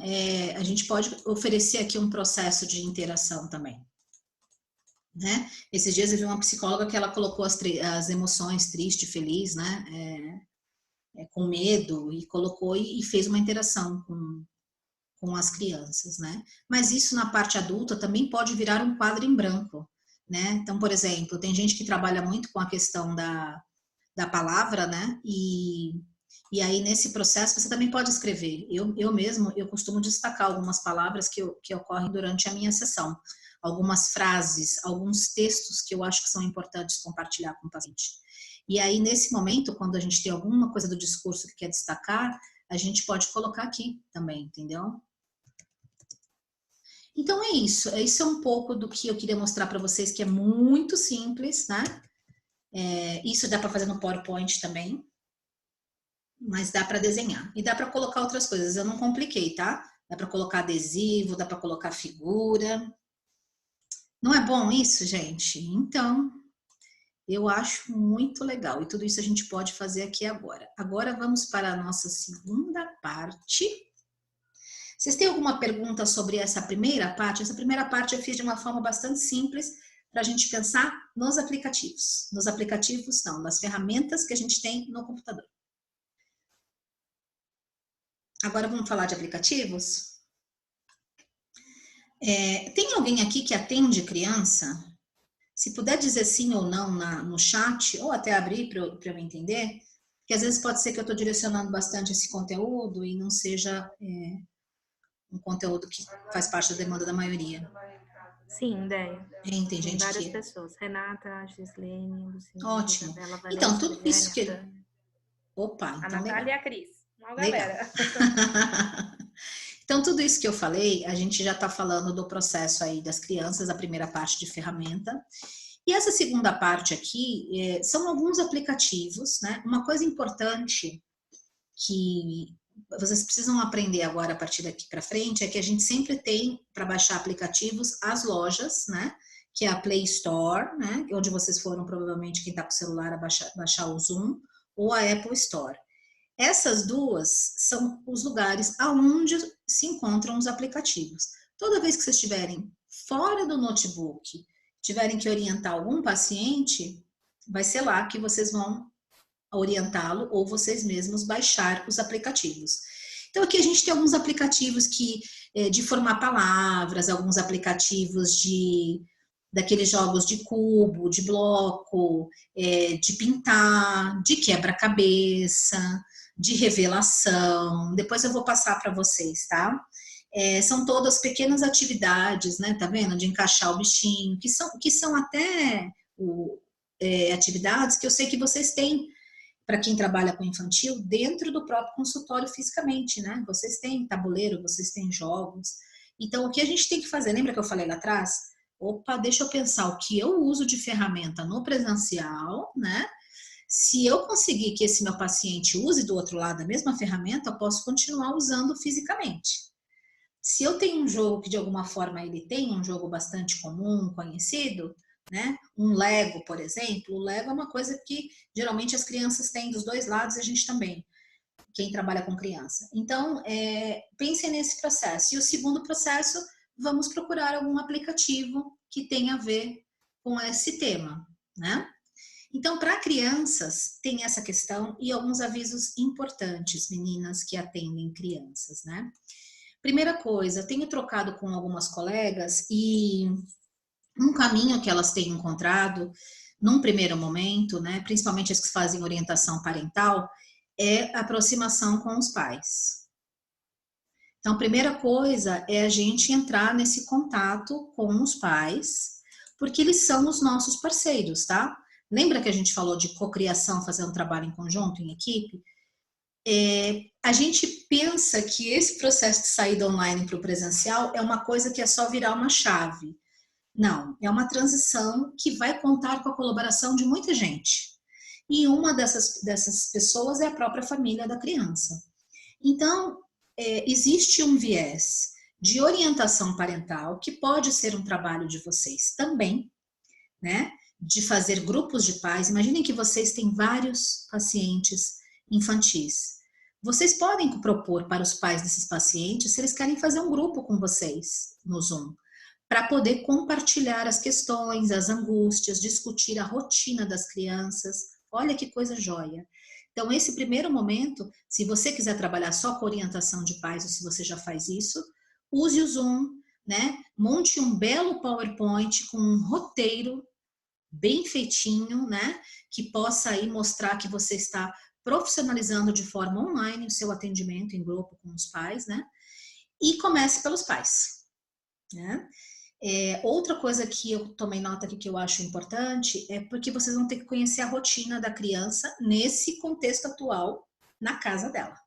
a gente pode oferecer aqui um processo de interação também. Né? Esses dias eu vi uma psicóloga que ela colocou as emoções, triste, feliz, né? Com medo, e colocou e fez uma interação com as crianças, né? Mas isso na parte adulta também pode virar um quadro em branco, né? Então, por exemplo, tem gente que trabalha muito com a questão da palavra, né? E aí nesse processo você também pode escrever. Eu mesmo, eu costumo destacar algumas palavras que ocorrem durante a minha sessão, algumas frases, alguns textos que eu acho que são importantes compartilhar com o paciente. E aí nesse momento, quando a gente tem alguma coisa do discurso que quer destacar, a gente pode colocar aqui também, entendeu? Então é isso. Isso é um pouco do que eu queria mostrar para vocês, que é muito simples, né? Isso dá para fazer no PowerPoint também, mas dá para desenhar. E dá para colocar outras coisas. Eu não compliquei, tá? Dá para colocar adesivo, dá para colocar figura. Não é bom isso, gente? Então, eu acho muito legal. E tudo isso a gente pode fazer aqui agora. Agora vamos para a nossa segunda parte. Vocês têm alguma pergunta sobre essa primeira parte? Essa primeira parte eu fiz de uma forma bastante simples para a gente pensar nos aplicativos. Nos aplicativos, não, nas ferramentas que a gente tem no computador. Agora vamos falar de aplicativos? Tem alguém aqui que atende criança? Se puder dizer sim ou não no chat, ou até abrir para eu entender, porque às vezes pode ser que eu estou direcionando bastante esse conteúdo e não seja um conteúdo que faz parte da demanda da maioria. Sim, ideia. Tem gente várias que... pessoas. Renata, Gislene, Luciana, Ótimo. Isabela, Vanessa, Então, tudo isso que... Tânia. Opa, A então Natália legal. e a Cris. Uma galera. Então, tudo isso que eu falei, a gente já está falando do processo aí das crianças, a primeira parte de ferramenta. E essa segunda parte aqui são alguns aplicativos, né? Uma coisa importante que vocês precisam aprender agora a partir daqui para frente é que a gente sempre tem para baixar aplicativos as lojas, né? Que é a Play Store, né? Onde vocês foram provavelmente quem está com o celular a baixar o Zoom, ou a Apple Store. Essas duas são os lugares aonde se encontram os aplicativos. Toda vez que vocês estiverem fora do notebook, tiverem que orientar algum paciente, vai ser lá que vocês vão orientá-lo ou vocês mesmos baixar os aplicativos. Então aqui a gente tem alguns aplicativos de formar palavras, alguns aplicativos daqueles jogos de cubo, de bloco, de pintar, de quebra-cabeça, de revelação. Depois eu vou passar para vocês, tá? São todas pequenas atividades, né? Tá vendo? De encaixar o bichinho, que são até atividades que eu sei que vocês têm para quem trabalha com infantil dentro do próprio consultório fisicamente, né? Vocês têm tabuleiro, vocês têm jogos. Então, o que a gente tem que fazer? Lembra que eu falei lá atrás? Opa, deixa eu pensar o que eu uso de ferramenta no presencial, né? Se eu conseguir que esse meu paciente use do outro lado a mesma ferramenta, eu posso continuar usando fisicamente. Se eu tenho um jogo que de alguma forma ele tem, um jogo bastante comum, conhecido, né? Um Lego, por exemplo, o Lego é uma coisa que geralmente as crianças têm dos dois lados e a gente também, quem trabalha com criança. Então, pensem nesse processo. E o segundo processo, vamos procurar algum aplicativo que tenha a ver com esse tema, né? Então, para crianças, tem essa questão e alguns avisos importantes, meninas que atendem crianças, né? Primeira coisa, tenho trocado com algumas colegas e um caminho que elas têm encontrado, num primeiro momento, né, principalmente as que fazem orientação parental, é a aproximação com os pais. Então, a primeira coisa é a gente entrar nesse contato com os pais, porque eles são os nossos parceiros, tá? Lembra que a gente falou de cocriação, fazer um trabalho em conjunto, em equipe? A gente pensa que esse processo de saída online para o presencial é uma coisa que é só virar uma chave. Não, é uma transição que vai contar com a colaboração de muita gente. E uma dessas pessoas é a própria família da criança. Então, existe um viés de orientação parental, que pode ser um trabalho de vocês também, né? De fazer grupos de pais. Imaginem que vocês têm vários pacientes infantis. Vocês podem propor para os pais desses pacientes se eles querem fazer um grupo com vocês no Zoom, para poder compartilhar as questões, as angústias, discutir a rotina das crianças. Olha que coisa joia. Então, esse primeiro momento, se você quiser trabalhar só com orientação de pais, ou se você já faz isso, use o Zoom, né? Monte um belo PowerPoint com um roteiro bem feitinho, né? Que possa aí mostrar que você está profissionalizando de forma online o seu atendimento em grupo com os pais, né? E comece pelos pais, né? Outra coisa que eu tomei nota aqui que eu acho importante é porque vocês vão ter que conhecer a rotina da criança nesse contexto atual na casa dela.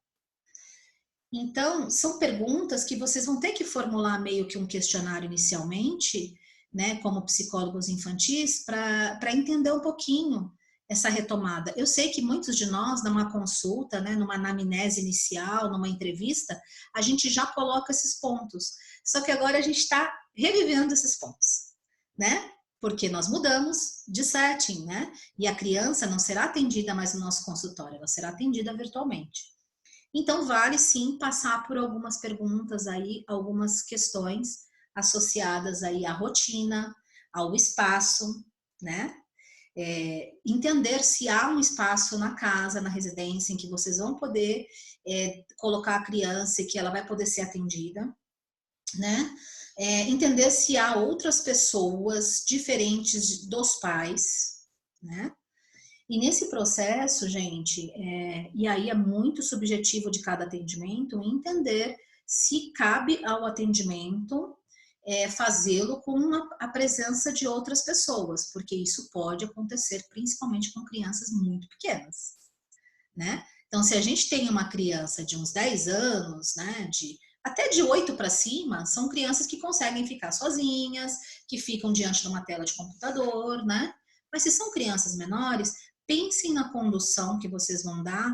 Então, são perguntas que vocês vão ter que formular meio que um questionário inicialmente, né, como psicólogos infantis, para entender um pouquinho essa retomada. Eu sei que muitos de nós, numa consulta, né, numa anamnese inicial, numa entrevista, a gente já coloca esses pontos. Só que agora a gente está revivendo esses pontos, né? Porque nós mudamos de setting, né? E a criança não será atendida mais no nosso consultório, ela será atendida virtualmente. Então, vale sim passar por algumas perguntas aí, algumas questões associadas aí à rotina, ao espaço, né? Entender se há um espaço na casa, na residência, em que vocês vão poder colocar a criança e que ela vai poder ser atendida, né? Entender se há outras pessoas diferentes dos pais, né? E nesse processo, gente, e aí é muito subjetivo de cada atendimento, entender se cabe ao atendimento fazê-lo com a presença de outras pessoas, porque isso pode acontecer principalmente com crianças muito pequenas, né? Então, se a gente tem uma criança de uns 10 anos, né, até de 8 para cima, são crianças que conseguem ficar sozinhas, que ficam diante de uma tela de computador, né? Mas se são crianças menores, pensem na condução que vocês vão dar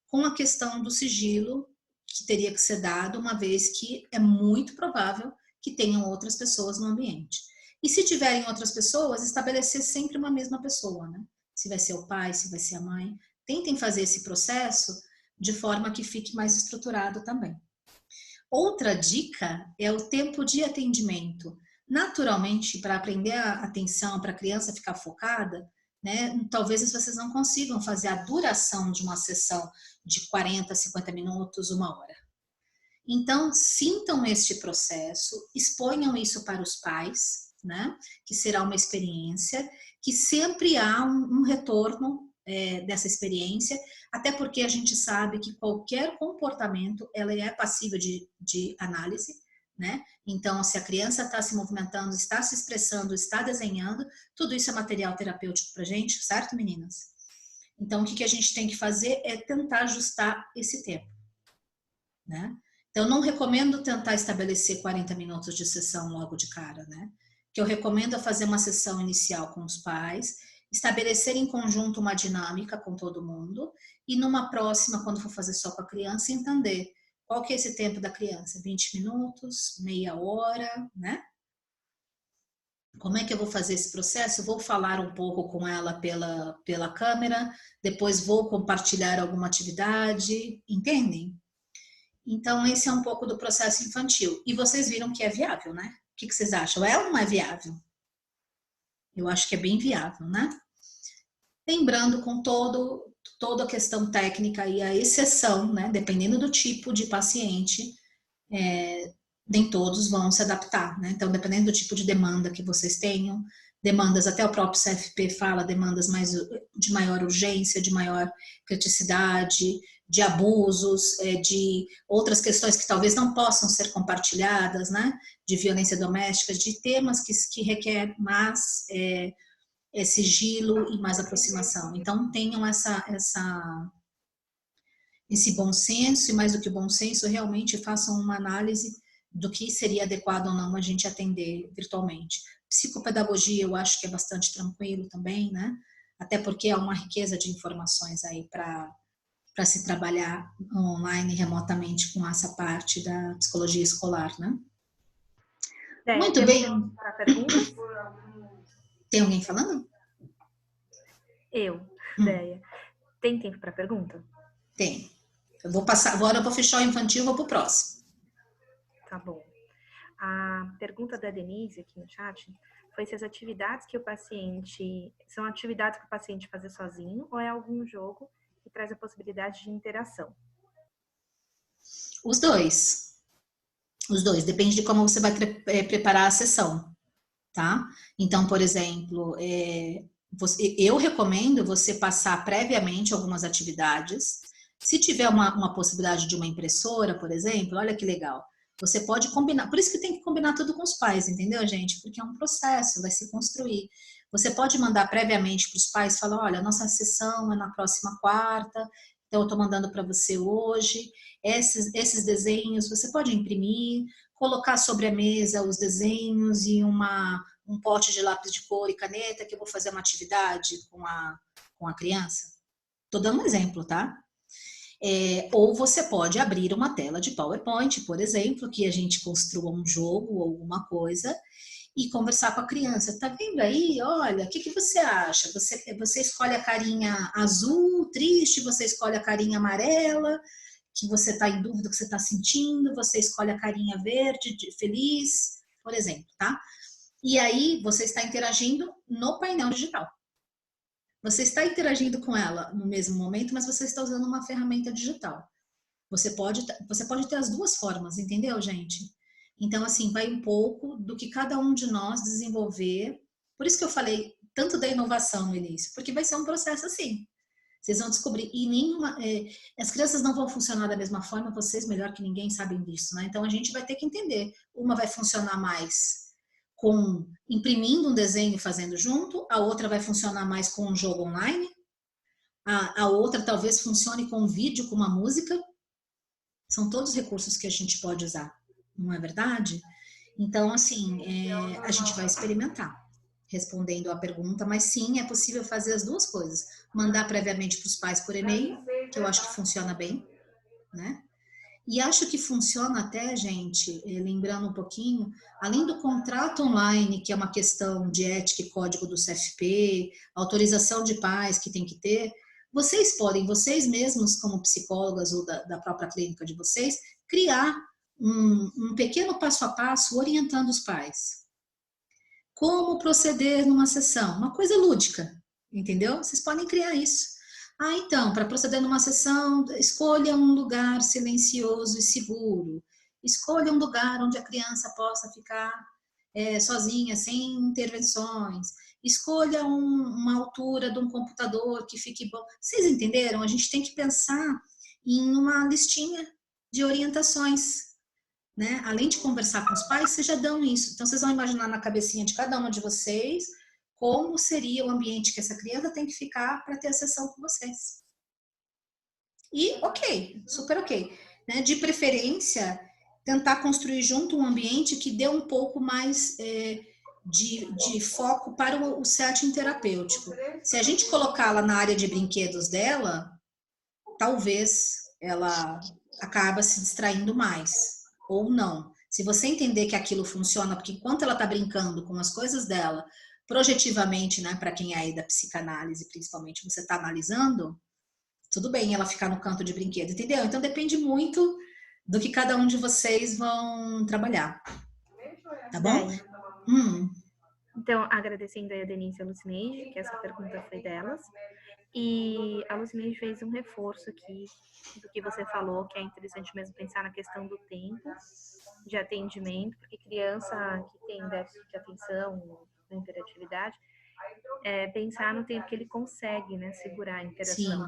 com a questão do sigilo que teria que ser dado, uma vez que é muito provável que tenham outras pessoas no ambiente. E se tiverem outras pessoas, estabelecer sempre uma mesma pessoa, né? Se vai ser o pai, se vai ser a mãe. Tentem fazer esse processo de forma que fique mais estruturado também. Outra dica é o tempo de atendimento. Naturalmente, para aprender a atenção, para a criança ficar focada, né, talvez vocês não consigam fazer a duração de uma sessão de 40, 50 minutos, 1 hora. Então, sintam este processo, exponham isso para os pais, né, que será uma experiência, que sempre há um retorno dessa experiência, até porque a gente sabe que qualquer comportamento ela é passível de análise, né? Então, se a criança está se movimentando, está se expressando, está desenhando, tudo isso é material terapêutico para a gente, certo, meninas? Então, o que a gente tem que fazer é tentar ajustar esse tempo, né? Então, não recomendo tentar estabelecer 40 minutos de sessão logo de cara, né? O que eu recomendo é fazer uma sessão inicial com os pais, estabelecer em conjunto uma dinâmica com todo mundo e numa próxima, quando for fazer só com a criança, entender qual que é esse tempo da criança, 20 minutos, meia hora, né? Como é que eu vou fazer esse processo? Vou falar um pouco com ela pela câmera, depois vou compartilhar alguma atividade, entendem? Então, esse é um pouco do processo infantil. E vocês viram que é viável, né? O que vocês acham? É ou não é viável? Eu acho que é bem viável, né? Lembrando com toda a questão técnica e a exceção, né? Dependendo do tipo de paciente, nem todos vão se adaptar, né? Então, dependendo do tipo de demanda que vocês tenham, demandas, até o próprio CFP fala, demandas de maior urgência, de maior criticidade, de abusos, de outras questões que talvez não possam ser compartilhadas, né? De violência doméstica, de temas que requer mais sigilo e mais aproximação. Então, tenham esse bom senso, e mais do que o bom senso, realmente façam uma análise do que seria adequado ou não a gente atender virtualmente. Psicopedagogia, eu acho que é bastante tranquilo também, né? Até porque há uma riqueza de informações aí para se trabalhar online, remotamente, com essa parte da psicologia escolar, né? Muito bem. Para perguntas? Tem alguém falando? Déia. Tem tempo para pergunta? Tem. Eu vou passar, agora eu vou fechar o infantil e vou para o próximo. Tá bom. A pergunta da Denise aqui no chat foi se as atividades que o paciente... São atividades que o paciente faz sozinho ou é algum jogo que traz a possibilidade de interação? Os dois. Os dois. Depende de como você vai preparar a sessão, tá? Então, por exemplo, eu recomendo você passar previamente algumas atividades. Se tiver uma possibilidade de uma impressora, por exemplo, olha que legal. Você pode combinar, por isso que tem que combinar tudo com os pais, entendeu, gente? Porque é um processo, vai se construir. Você pode mandar previamente para os pais, falar, olha, a nossa sessão é na próxima quarta, então eu estou mandando para você hoje, esses desenhos, você pode imprimir, colocar sobre a mesa os desenhos e um pote de lápis de cor e caneta, que eu vou fazer uma atividade com a criança. Estou dando um exemplo, tá? Ou você pode abrir uma tela de PowerPoint, por exemplo, que a gente construa um jogo ou alguma coisa e conversar com a criança. Tá vendo aí? Olha, o que você acha? Você escolhe a carinha azul, triste, você escolhe a carinha amarela, que você está em dúvida, que você está sentindo, você escolhe a carinha verde, feliz, por exemplo, tá? E aí você está interagindo no painel digital. Você está interagindo com ela no mesmo momento, mas você está usando uma ferramenta digital. Você pode ter as duas formas, entendeu, gente? Então, assim, vai um pouco do que cada um de nós desenvolver. Por isso que eu falei tanto da inovação no início, porque vai ser um processo assim. Vocês vão descobrir, e as crianças não vão funcionar da mesma forma, vocês melhor que ninguém sabem disso, né? Então, a gente vai ter que entender. Uma vai funcionar mais com imprimindo um desenho e fazendo junto, a outra vai funcionar mais com um jogo online, a outra talvez funcione com um vídeo, com uma música. São todos recursos que a gente pode usar, não é verdade? Então, assim, a gente vai experimentar, respondendo a pergunta, mas sim, é possível fazer as duas coisas. Mandar previamente para os pais por e-mail, que eu acho que funciona bem, né? E acho que funciona até, gente, lembrando um pouquinho, além do contrato online, que é uma questão de ética e código do CFP, autorização de pais que tem que ter, vocês podem, vocês mesmos, como psicólogas ou da própria clínica de vocês, criar um pequeno passo a passo orientando os pais. Como proceder numa sessão? Uma coisa lúdica, entendeu? Vocês podem criar isso. Então, para proceder numa sessão, escolha um lugar silencioso e seguro. Escolha um lugar onde a criança possa ficar sozinha, sem intervenções. Escolha uma altura de um computador que fique bom. Vocês entenderam? A gente tem que pensar em uma listinha de orientações, né? Além de conversar com os pais, vocês já dão isso. Então, vocês vão imaginar na cabecinha de cada uma de vocês como seria o ambiente que essa criança tem que ficar para ter a sessão com vocês. E ok, super ok. Né? De preferência, tentar construir junto um ambiente que dê um pouco mais de foco para o setting terapêutico. Se a gente colocá-la na área de brinquedos dela, talvez ela acaba se distraindo mais, ou não. Se você entender que aquilo funciona, porque enquanto ela está brincando com as coisas dela, projetivamente, né, para quem é aí da psicanálise, principalmente, você está analisando, tudo bem ela ficar no canto de brinquedo, entendeu? Então depende muito do que cada um de vocês vão trabalhar. Tá bom? Então, agradecendo aí a Denise e a Lucineide, que essa pergunta foi delas. E a Lucineide fez um reforço aqui do que você falou, que é interessante mesmo pensar na questão do tempo de atendimento, porque criança que tem déficit de atenção, hiperatividade, pensar no tempo que ele consegue, né, segurar a interação.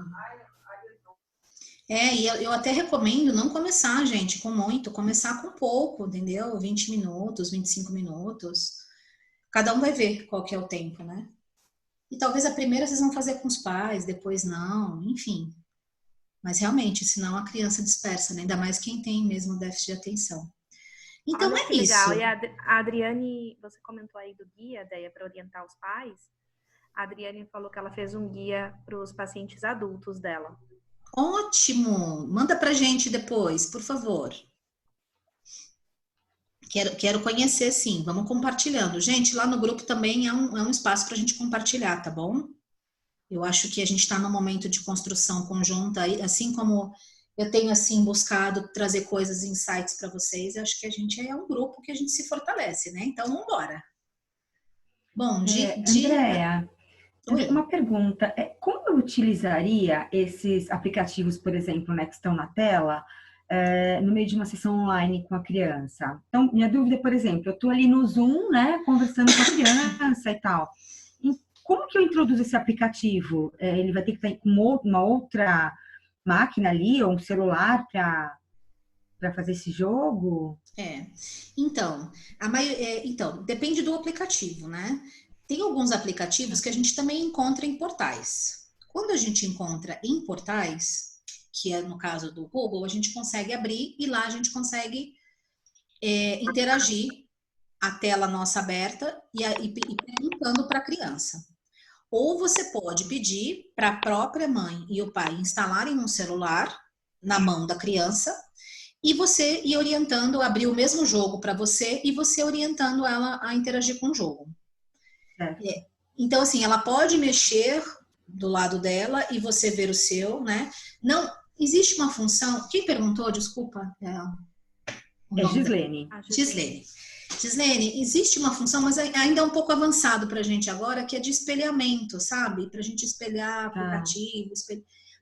Sim. E eu até recomendo não começar, gente, com muito, começar com pouco, entendeu? 20 minutos, 25 minutos. Cada um vai ver qual que é o tempo, né? E talvez a primeira vocês vão fazer com os pais, depois não, enfim. Mas realmente, senão a criança dispersa, né? Ainda mais quem tem mesmo déficit de atenção. Então Olha é que legal. isso. E a Adriane, você comentou aí do guia, Deia, para orientar os pais. A Adriane falou que ela fez um guia para os pacientes adultos dela. Ótimo! Manda pra gente depois, por favor. Quero conhecer, sim. Vamos compartilhando. Gente, lá no grupo também é um espaço para a gente compartilhar, tá bom? Eu acho que a gente está num momento de construção conjunta, assim como eu tenho, assim, buscado trazer coisas, insights para vocês, eu acho que a gente é um grupo que a gente se fortalece, né? Então, vamos embora. Bom, Andréa, Oi. uma pergunta. Como eu utilizaria esses aplicativos, por exemplo, né, que estão na tela, no meio de uma sessão online com a criança? Então, minha dúvida, por exemplo, eu estou ali no Zoom, né, conversando com a criança e tal. E como que eu introduzo esse aplicativo? Ele vai ter que estar com uma outra máquina ali, ou um celular para fazer esse jogo? Então, então, depende do aplicativo, né? Tem alguns aplicativos que a gente também encontra em portais. Quando a gente encontra em portais, que é no caso do Google, a gente consegue abrir e lá a gente consegue interagir, a tela nossa aberta e perguntando para a criança. Ou você pode pedir para a própria mãe e o pai instalarem um celular na mão da criança e você ir orientando, abrir o mesmo jogo para você e você orientando ela a interagir com o jogo. Então, assim, ela pode mexer do lado dela e você ver o seu, né? Não, existe uma função... Quem perguntou? Desculpa. Gislene. Gislene, existe uma função, mas ainda é um pouco avançado para a gente agora, que é de espelhamento, sabe? Para a gente espelhar aplicativo,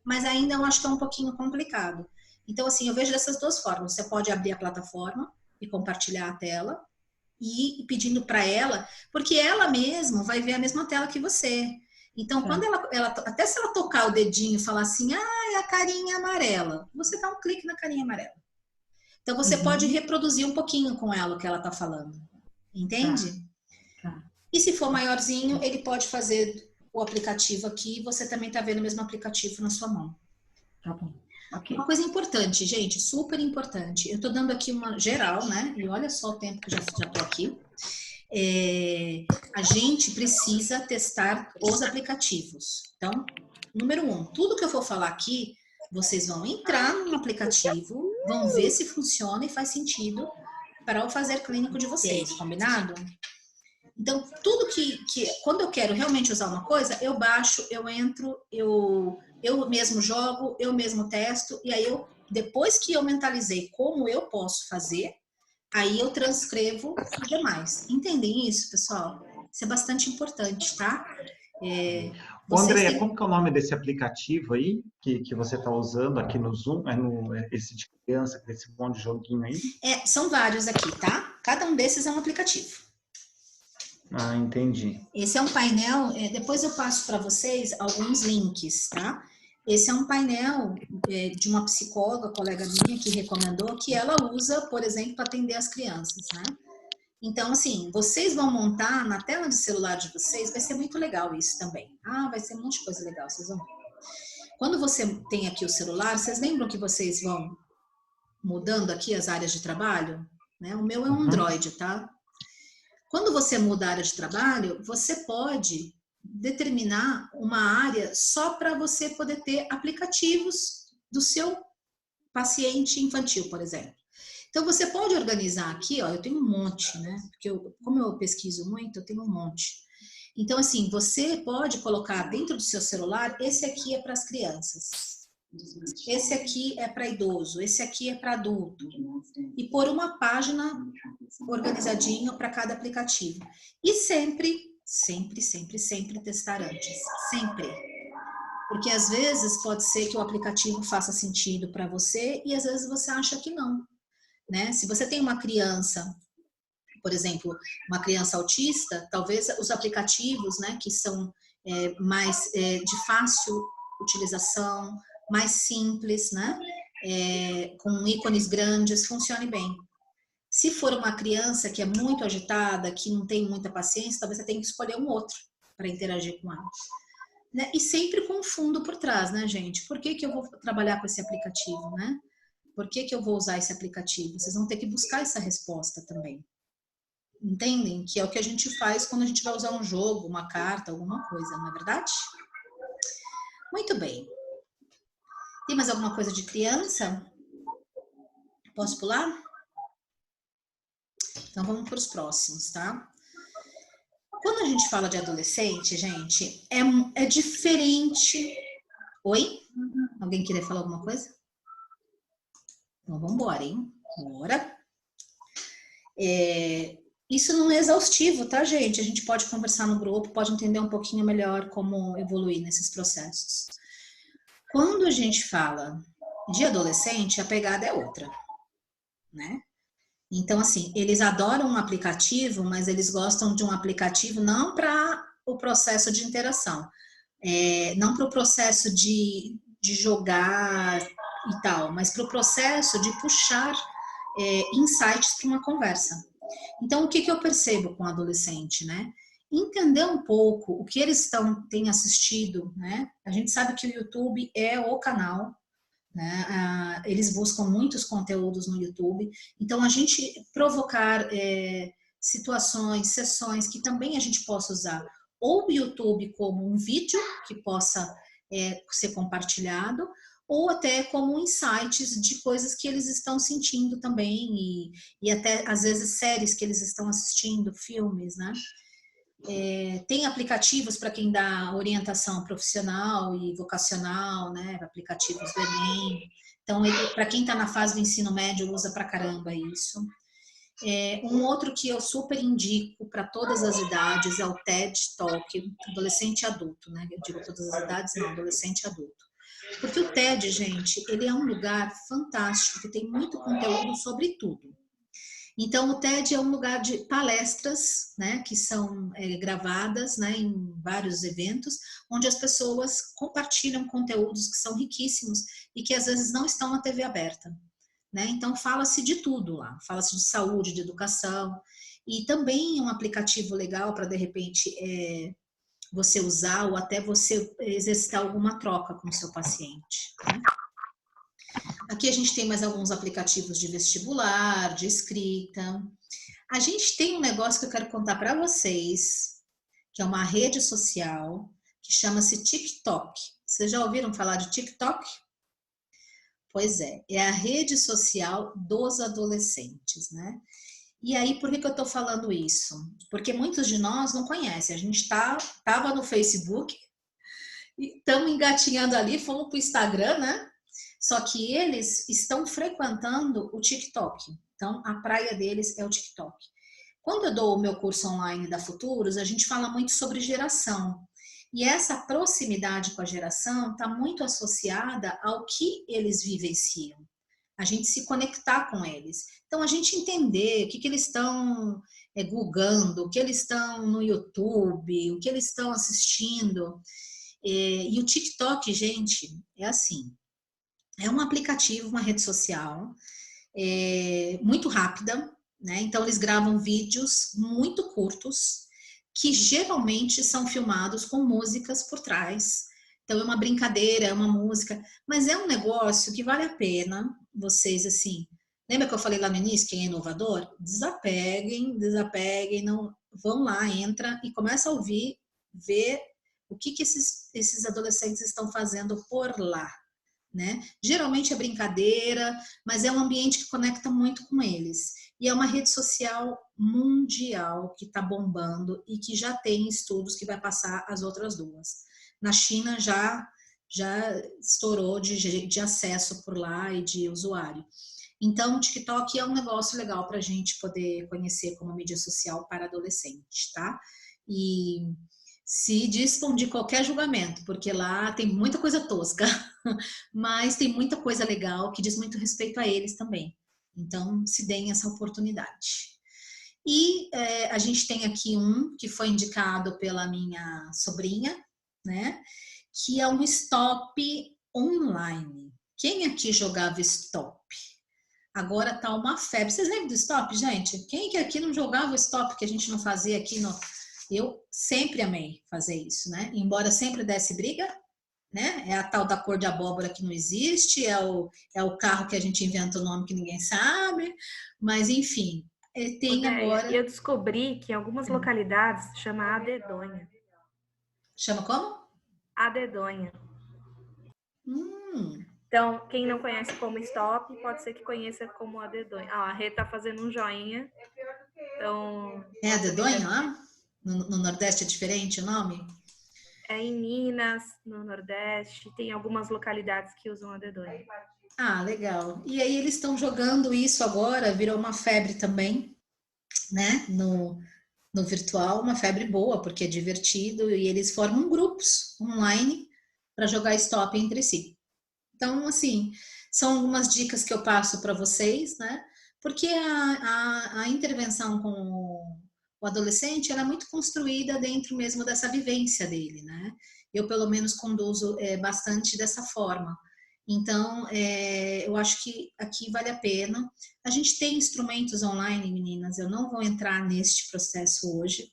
mas ainda eu acho que é um pouquinho complicado. Então, assim, eu vejo dessas duas formas. Você pode abrir a plataforma e compartilhar a tela e ir pedindo para ela, porque ela mesma vai ver a mesma tela que você. Então, quando ela, até se ela tocar o dedinho e falar assim, é a carinha amarela, você dá um clique na carinha amarela. Então, você pode reproduzir um pouquinho com ela o que ela está falando. Entende? E se for maiorzinho, ele pode fazer o aplicativo aqui e você também está vendo o mesmo aplicativo na sua mão. Tá bom. Okay. Uma coisa importante, gente, super importante. Eu tô dando aqui uma geral, né? E olha só o tempo que já tô aqui. A gente precisa testar os aplicativos. Então, número 1, tudo que eu for falar aqui, vocês vão entrar no aplicativo, vão ver se funciona e faz sentido para o fazer clínico de vocês, combinado? Então, tudo que quando eu quero realmente usar uma coisa, eu baixo, eu entro, eu mesmo jogo, eu mesmo testo, e aí depois que eu mentalizei como eu posso fazer, aí eu transcrevo os demais. Entendem isso, pessoal? Isso é bastante importante, tá? André, como que é o nome desse aplicativo aí que você está usando aqui no Zoom? Esse de criança, esse monte de joguinho aí? São vários aqui, tá? Cada um desses é um aplicativo. Ah, entendi. Esse é um painel, depois eu passo para vocês alguns links, tá? Esse é um painel de uma psicóloga, colega minha, que recomendou, que ela usa, por exemplo, para atender as crianças, né? Então, assim, vocês vão montar na tela de celular de vocês, vai ser muito legal isso também. Vai ser um monte de coisa legal, vocês vão ver. Quando você tem aqui o celular, vocês lembram que vocês vão mudando aqui as áreas de trabalho? Né? O meu é um Android, tá? Quando você muda a área de trabalho, você pode determinar uma área só para você poder ter aplicativos do seu paciente infantil, por exemplo. Então, você pode organizar aqui, ó, eu tenho um monte, né? Porque como eu pesquiso muito, eu tenho um monte. Então, assim, você pode colocar dentro do seu celular, esse aqui é para as crianças. Esse aqui é para idoso, esse aqui é para adulto. E pôr uma página organizadinha para cada aplicativo. E sempre testar antes. Sempre. Porque às vezes pode ser que o aplicativo faça sentido para você e às vezes você acha que não. Né? Se você tem uma criança, por exemplo, uma criança autista, talvez os aplicativos, né, que são mais de fácil utilização, mais simples, né? Com ícones grandes, funcione bem. Se for uma criança que é muito agitada, que não tem muita paciência, talvez você tenha que escolher um outro, para interagir com ela. Né? E sempre com um fundo por trás, né, gente? Por que eu vou trabalhar com esse aplicativo, né? Por que eu vou usar esse aplicativo? Vocês vão ter que buscar essa resposta também. Entendem? Que é o que a gente faz quando a gente vai usar um jogo, uma carta, alguma coisa, não é verdade? Muito bem. Tem mais alguma coisa de criança? Posso pular? Então vamos para os próximos, tá? Quando a gente fala de adolescente, gente, é diferente. Oi? Alguém queria falar alguma coisa? Então vamos embora, hein? Bora. Isso não é exaustivo, tá, gente? A gente pode conversar no grupo, pode entender um pouquinho melhor como evoluir nesses processos. Quando a gente fala de adolescente, a pegada é outra, né? Então, assim, eles adoram um aplicativo, mas eles gostam de um aplicativo não para o processo de interação, não para o processo de jogar e tal, mas para o processo de puxar insights para uma conversa. Então, o que eu percebo com o adolescente, né? Entender um pouco o que eles têm assistido, né? A gente sabe que o YouTube é o canal, né? Eles buscam muitos conteúdos no YouTube. Então, a gente provocar situações, sessões que também a gente possa usar ou o YouTube como um vídeo que possa ser compartilhado, ou até como insights de coisas que eles estão sentindo também, e até, às vezes, séries que eles estão assistindo, filmes, né? Tem aplicativos para quem dá orientação profissional e vocacional, né? Aplicativos do Enem. Então, para quem está na fase do ensino médio, usa pra caramba isso. Um outro que eu super indico para todas as idades é o TED Talk, adolescente e adulto, né? Eu digo todas as idades, não, adolescente e adulto. Porque o TED, gente, ele é um lugar fantástico, que tem muito conteúdo sobre tudo. Então, o TED é um lugar de palestras, né, que são gravadas, né, em vários eventos, onde as pessoas compartilham conteúdos que são riquíssimos e que às vezes não estão na TV aberta, né? Então, fala-se de tudo lá, fala-se de saúde, de educação, e também um aplicativo legal para, de repente, você usar ou até você exercitar alguma troca com o seu paciente, né? Aqui a gente tem mais alguns aplicativos de vestibular, de escrita. A gente tem um negócio que eu quero contar para vocês, que é uma rede social que chama-se TikTok. Vocês já ouviram falar de TikTok? Pois é a rede social dos adolescentes, né? E aí, por que eu estou falando isso? Porque muitos de nós não conhecem. A gente estava no Facebook, estamos engatinhando ali, fomos para o Instagram, né? Só que eles estão frequentando o TikTok. Então, a praia deles é o TikTok. Quando eu dou o meu curso online da Futuros, a gente fala muito sobre geração. E essa proximidade com a geração está muito associada ao que eles vivenciam. A gente se conectar com eles. Então, a gente entender o que eles estão googando, o que eles estão no YouTube, o que eles estão assistindo. E o TikTok, gente, é assim. É um aplicativo, uma rede social, muito rápida, né? Então, eles gravam vídeos muito curtos, que geralmente são filmados com músicas por trás. Então, é uma brincadeira, é uma música, mas é um negócio que vale a pena vocês, assim... Lembra que eu falei lá no início, quem é inovador? Desapeguem, não, vão lá, entra e começa a ouvir, ver o que esses adolescentes estão fazendo por lá. Né? Geralmente é brincadeira, mas é um ambiente que conecta muito com eles. E é uma rede social mundial que está bombando e que já tem estudos que vai passar as outras duas. Na China já estourou de acesso por lá e de usuário. Então, o TikTok é um negócio legal para a gente poder conhecer como mídia social para adolescentes, tá? E se dispõe de qualquer julgamento, porque lá tem muita coisa tosca, mas tem muita coisa legal que diz muito respeito a eles também. Então, se deem essa oportunidade. E a gente tem aqui um que foi indicado pela minha sobrinha, né? Que é um stop online. Quem aqui jogava stop? Agora tá uma febre. Vocês lembram do stop, gente? Quem que aqui não jogava o stop que a gente não fazia aqui Eu sempre amei fazer isso, né? Embora sempre desse briga, né? É a tal da cor de abóbora que não existe, é o carro que a gente inventa o nome que ninguém sabe, mas enfim, tem Odéia, agora. eu descobri que em algumas localidades se chama adedonha. Chama como? Adedonha. Então, quem não conhece como stop, pode ser que conheça como adedonha. Ah, a Rê tá fazendo um joinha. Então, É a dedonha lá? No Nordeste é diferente o nome? é em Minas, no Nordeste, tem algumas localidades que usam a dedonha. Ah, legal. E aí eles estão jogando isso agora, virou uma febre também, né? No virtual, uma febre boa, porque é divertido e eles formam grupos online para jogar stop entre si. Então, assim, são algumas dicas que eu passo para vocês, né? Porque a intervenção com o adolescente ela é muito construída dentro mesmo dessa vivência dele, né? Eu, pelo menos, conduzo bastante dessa forma. Então, eu acho que aqui vale a pena. A gente tem instrumentos online, meninas, eu não vou entrar neste processo hoje,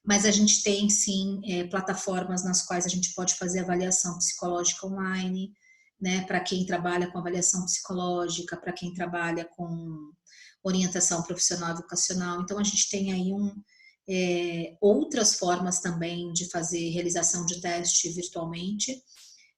mas a gente tem, sim, plataformas nas quais a gente pode fazer avaliação psicológica online, né, para quem trabalha com avaliação psicológica, para quem trabalha com orientação profissional e vocacional. Então, a gente tem aí outras formas também de fazer realização de teste virtualmente,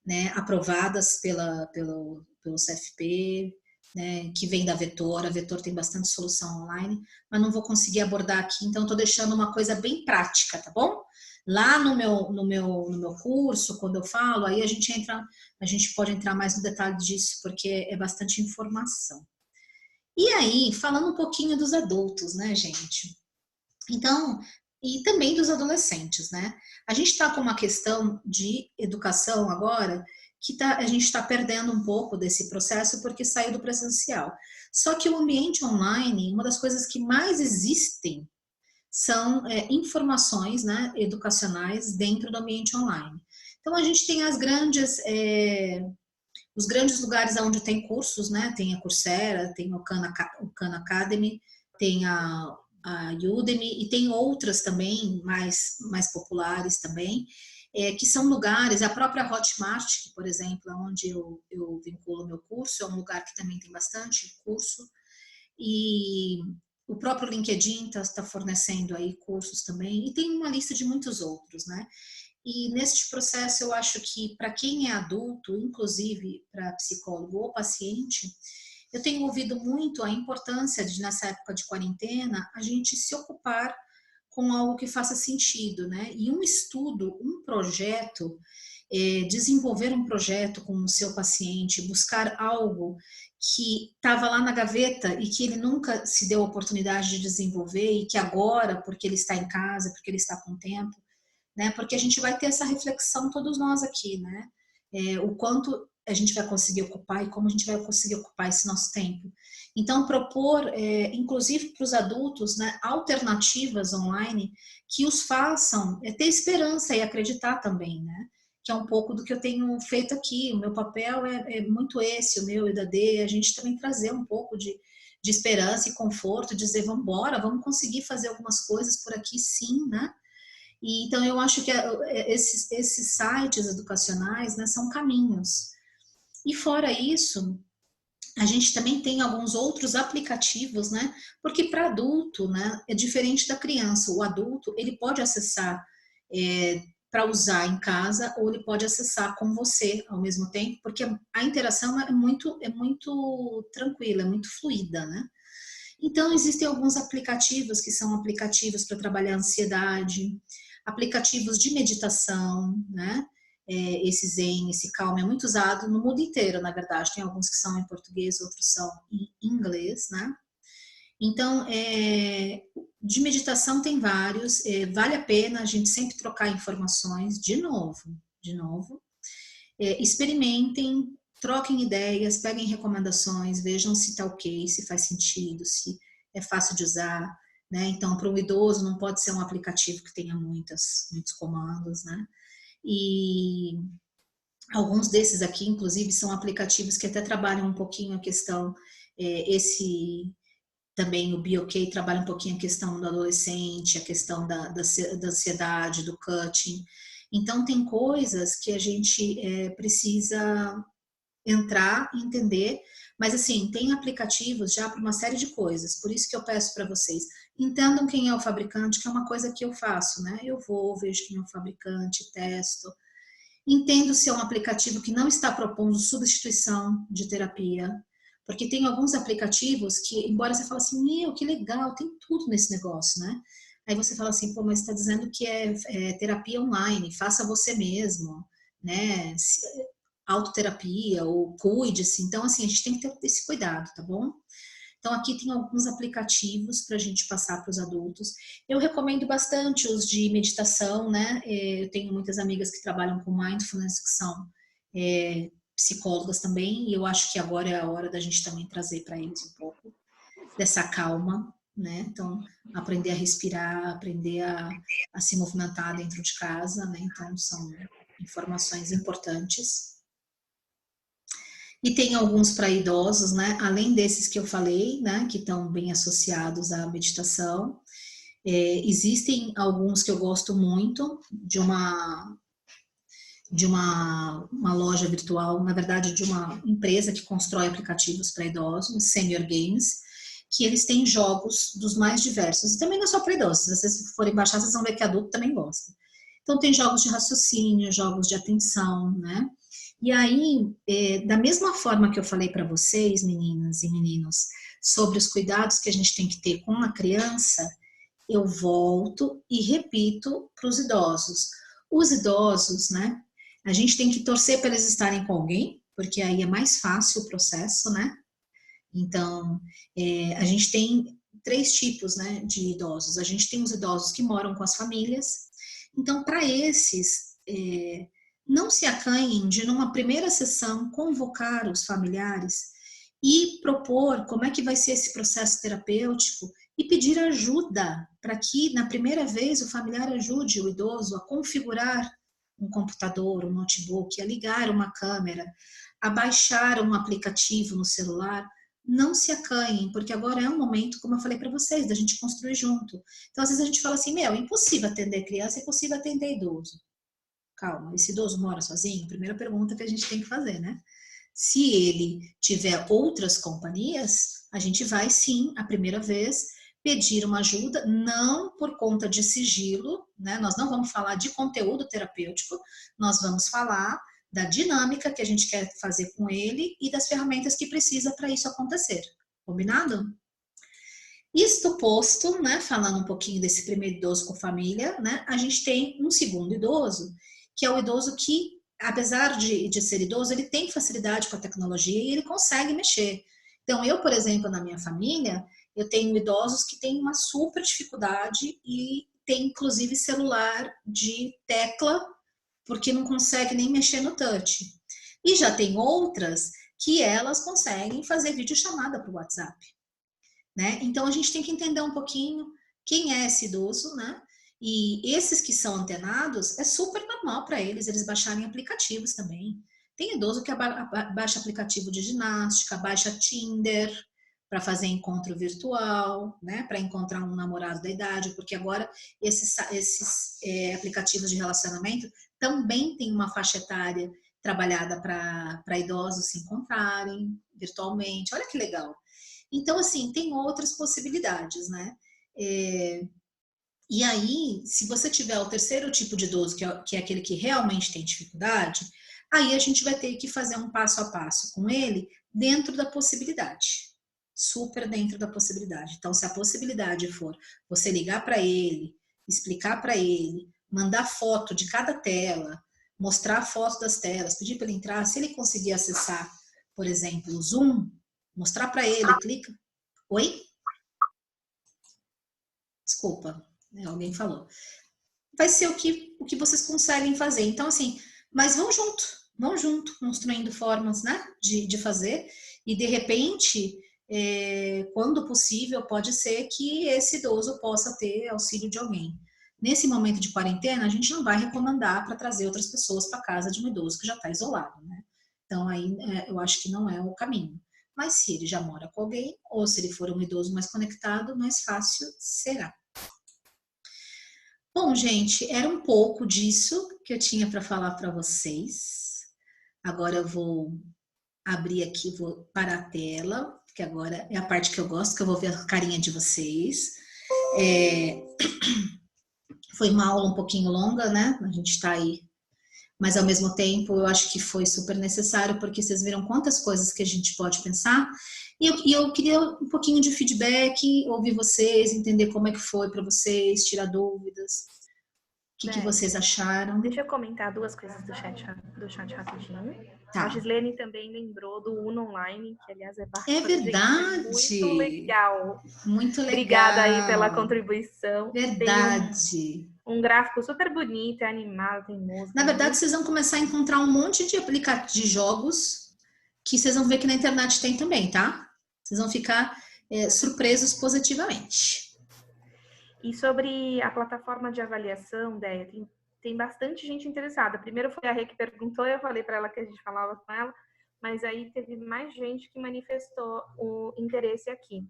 né, aprovadas pelo CFP, né, que vem da Vetor. A Vetor tem bastante solução online, mas não vou conseguir abordar aqui, então estou deixando uma coisa bem prática, tá bom? Lá no meu curso, quando eu falo, aí a gente pode entrar mais no detalhe disso, porque é bastante informação. E aí, falando um pouquinho dos adultos, né, gente? Então, e também dos adolescentes, né? A gente está com uma questão de educação agora que a gente está perdendo um pouco desse processo porque saiu do presencial. Só que o ambiente online, uma das coisas que mais existem são informações, né, educacionais dentro do ambiente online. Então a gente tem os grandes lugares onde tem cursos, né? Tem a Coursera, tem o Khan Academy, tem a Udemy e tem outras também mais populares também, que são lugares, a própria Hotmart, que, por exemplo, é onde eu vinculo meu curso, é um lugar que também tem bastante curso, e o próprio LinkedIn está fornecendo aí cursos também, e tem uma lista de muitos outros, né? E neste processo eu acho que para quem é adulto, inclusive para psicólogo ou paciente, eu tenho ouvido muito a importância de, nessa época de quarentena, a gente se ocupar com algo que faça sentido, né? E um estudo, um projeto, desenvolver um projeto com o seu paciente, buscar algo que estava lá na gaveta e que ele nunca se deu a oportunidade de desenvolver e que agora, porque ele está em casa, porque ele está com tempo, né? Porque a gente vai ter essa reflexão todos nós aqui, né? O quanto a gente vai conseguir ocupar e como a gente vai conseguir ocupar esse nosso tempo. Então, propor, inclusive para os adultos, né, alternativas online que os façam ter esperança e acreditar também, né? Que é um pouco do que eu tenho feito aqui. O meu papel é muito esse, o meu e da D, a gente também trazer um pouco de esperança e conforto, dizer, vamos embora, vamos conseguir fazer algumas coisas por aqui sim, né? E, então, eu acho que esses sites educacionais, né, são caminhos. E fora isso, a gente também tem alguns outros aplicativos, né? Porque para adulto, né, é diferente da criança. O adulto, ele pode acessar para usar em casa ou ele pode acessar com você ao mesmo tempo, porque a interação é muito tranquila, é muito fluida, né? Então, existem alguns aplicativos que são aplicativos para trabalhar a ansiedade, aplicativos de meditação, né? Esse Zen, esse Calm é muito usado no mundo inteiro, na verdade. Tem alguns que são em português, outros são em inglês, né? Então, de meditação tem vários. Vale a pena a gente sempre trocar informações, de novo. Experimentem, troquem ideias, peguem recomendações, vejam se está ok, se faz sentido, se é fácil de usar, né? Então, para um idoso não pode ser um aplicativo que tenha muitos comandos, né? E alguns desses aqui, inclusive, são aplicativos que até trabalham um pouquinho a questão, Também o BioK trabalha um pouquinho a questão do adolescente, a questão da ansiedade, do cutting. Então, tem coisas que a gente precisa entrar e entender, mas assim, tem aplicativos já para uma série de coisas, por isso que eu peço para vocês, entendam quem é o fabricante, que é uma coisa que eu faço, né? Eu vou, vejo quem é o fabricante, testo, entendo se é um aplicativo que não está propondo substituição de terapia, porque tem alguns aplicativos que, embora você fale assim, meu, que legal, tem tudo nesse negócio, né? Aí você fala assim, pô, mas está dizendo que é terapia online, faça você mesmo, né? Autoterapia ou cuide-se. Então, assim, a gente tem que ter esse cuidado, tá bom? Então, aqui tem alguns aplicativos para a gente passar para os adultos. Eu recomendo bastante os de meditação, né? Eu tenho muitas amigas que trabalham com mindfulness, que são psicólogas também, e eu acho que agora é a hora da gente também trazer para eles um pouco dessa calma, né? Então, aprender a respirar, aprender a se movimentar dentro de casa, né? Então, são informações importantes. E tem alguns para idosos, né? Além desses que eu falei, né? Que estão bem associados à meditação. Existem alguns que eu gosto muito de uma loja virtual, na verdade, de uma empresa que constrói aplicativos para idosos, Senior Games, que eles têm jogos dos mais diversos. E também não é só para idosos, se vocês forem baixar, vocês vão ver que adulto também gosta. Então, tem jogos de raciocínio, jogos de atenção, né? E aí, da mesma forma que eu falei para vocês, meninas e meninos, sobre os cuidados que a gente tem que ter com a criança, eu volto e repito para os idosos. Os idosos, né? A gente tem que torcer para eles estarem com alguém, porque aí é mais fácil o processo, né? Então, a gente tem 3 tipos, né, de idosos. A gente tem os idosos que moram com as famílias. Então, para esses, não se acanhem de, numa primeira sessão, convocar os familiares e propor como é que vai ser esse processo terapêutico e pedir ajuda para que, na primeira vez, o familiar ajude o idoso a configurar um computador, um notebook, a ligar uma câmera, a baixar um aplicativo no celular. Não se acanhem, porque agora é um momento, como eu falei para vocês, da gente construir junto. Então, às vezes a gente fala assim, é impossível atender criança, é impossível atender idoso. Calma, esse idoso mora sozinho? Primeira pergunta que a gente tem que fazer, né? Se ele tiver outras companhias, a gente vai sim, a primeira vez, pedir uma ajuda, não por conta de sigilo, né? Nós não vamos falar de conteúdo terapêutico, nós vamos falar da dinâmica que a gente quer fazer com ele e das ferramentas que precisa para isso acontecer. Combinado? Isto posto, né, falando um pouquinho desse primeiro idoso com família, né, a gente tem um segundo idoso, que é o idoso que, apesar de ser idoso, ele tem facilidade com a tecnologia e ele consegue mexer. Então, eu, por exemplo, na minha família, eu tenho idosos que têm uma super dificuldade e tem, inclusive, celular de tecla, porque não consegue nem mexer no touch. E já tem outras que elas conseguem fazer videochamada para o WhatsApp, né? Então, a gente tem que entender um pouquinho quem é esse idoso, né? E esses que são antenados, é super normal para eles baixarem aplicativos também. Tem idoso que baixa aplicativo de ginástica, baixa Tinder para fazer encontro virtual, né? Para encontrar um namorado da idade, porque agora esses aplicativos de relacionamento também tem uma faixa etária trabalhada para idosos se encontrarem virtualmente. Olha que legal. Então, assim, tem outras possibilidades, né? E aí, se você tiver o terceiro tipo de idoso, que é aquele que realmente tem dificuldade, aí a gente vai ter que fazer um passo a passo com ele dentro da possibilidade. Super dentro da possibilidade. Então, se a possibilidade for você ligar para ele, explicar para ele, mandar foto de cada tela, mostrar a foto das telas, pedir para ele entrar, se ele conseguir acessar, por exemplo, o Zoom, mostrar para ele, clica. Oi? Desculpa, alguém falou. Vai ser o que vocês conseguem fazer. Então, assim, mas vão junto, construindo formas, né, de fazer, e de repente, quando possível, pode ser que esse idoso possa ter auxílio de alguém. Nesse momento de quarentena, a gente não vai recomendar para trazer outras pessoas para casa de um idoso que já está isolado, né? Então, aí eu acho que não é o caminho. mas se ele já mora com alguém, ou se ele for um idoso mais conectado, mais fácil será. Bom, gente, era um pouco disso que eu tinha para falar para vocês. Agora eu vou abrir aqui, vou parar a tela, que agora é a parte que eu gosto, que eu vou ver a carinha de vocês. Foi uma aula um pouquinho longa, né? A gente está aí, mas ao mesmo tempo eu acho que foi super necessário, porque vocês viram quantas coisas que a gente pode pensar. E eu queria um pouquinho de feedback, ouvir vocês, entender como é que foi para vocês, tirar dúvidas. O que vocês acharam? Deixa eu comentar duas coisas do chat rapidinho. Tá. A Gislene também lembrou do Uno Online, que aliás é bastante. É verdade. Muito legal. Muito legal. Obrigada aí pela contribuição. Verdade. Tem um gráfico super bonito, é animado, tem música. Na verdade, vocês vão começar a encontrar um monte de aplicativos de jogos que vocês vão ver que na internet tem também, tá? Vocês vão ficar surpresos positivamente. E sobre a plataforma de avaliação, Déia, tem bastante gente interessada. Primeiro foi a Rê que perguntou, eu falei para ela que a gente falava com ela, mas aí teve mais gente que manifestou o interesse aqui.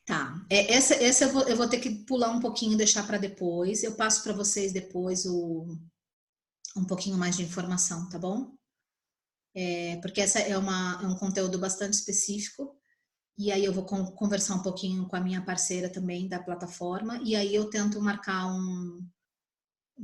Tá, essa eu vou ter que pular um pouquinho e deixar para depois. Eu passo para vocês depois um pouquinho mais de informação, tá bom? Porque essa é um conteúdo bastante específico. E aí eu vou conversar um pouquinho com a minha parceira também da plataforma. E aí eu tento marcar um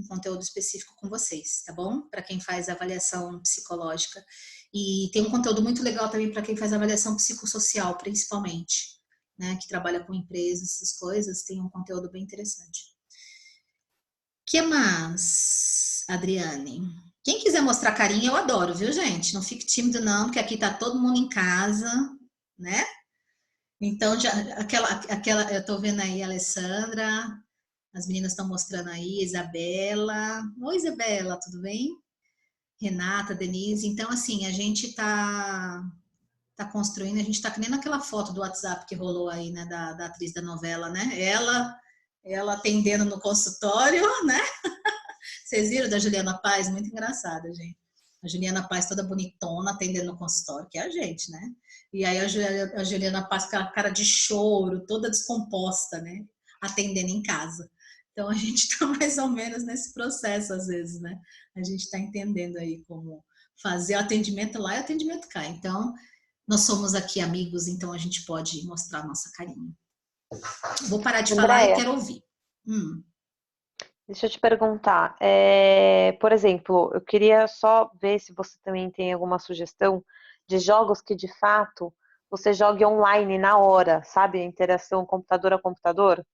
conteúdo específico com vocês, tá bom? Para quem faz avaliação psicológica. E tem um conteúdo muito legal também para quem faz avaliação psicossocial, principalmente. Né, que trabalha com empresas, essas coisas, tem um conteúdo bem interessante. Que mais, Adriane? Quem quiser mostrar carinha, eu adoro, viu, gente? Não fique tímido, não, porque aqui tá todo mundo em casa, né? Então, já, aquela, eu tô vendo aí a Alessandra, as meninas estão mostrando aí, Isabela. Oi, Isabela, tudo bem? Renata, Denise. Então, assim, a gente tá construindo, a gente tá que nem naquela foto do WhatsApp que rolou aí, né, da atriz da novela, né? Ela atendendo no consultório, né? Vocês viram da Juliana Paz? Muito engraçada, gente. A Juliana Paz toda bonitona atendendo no consultório, que é a gente, né? E aí a Juliana Paz com aquela cara de choro, toda descomposta, né? Atendendo em casa. Então a gente tá mais ou menos nesse processo às vezes, né? A gente tá entendendo aí como fazer o atendimento lá e o atendimento cá. Então, nós somos aqui amigos, então a gente pode mostrar a nossa carinha. Vou parar de falar e quero ouvir. Deixa eu te perguntar. Por exemplo, eu queria só ver se você também tem alguma sugestão de jogos que, de fato, você jogue online na hora, sabe? Interação computador a computador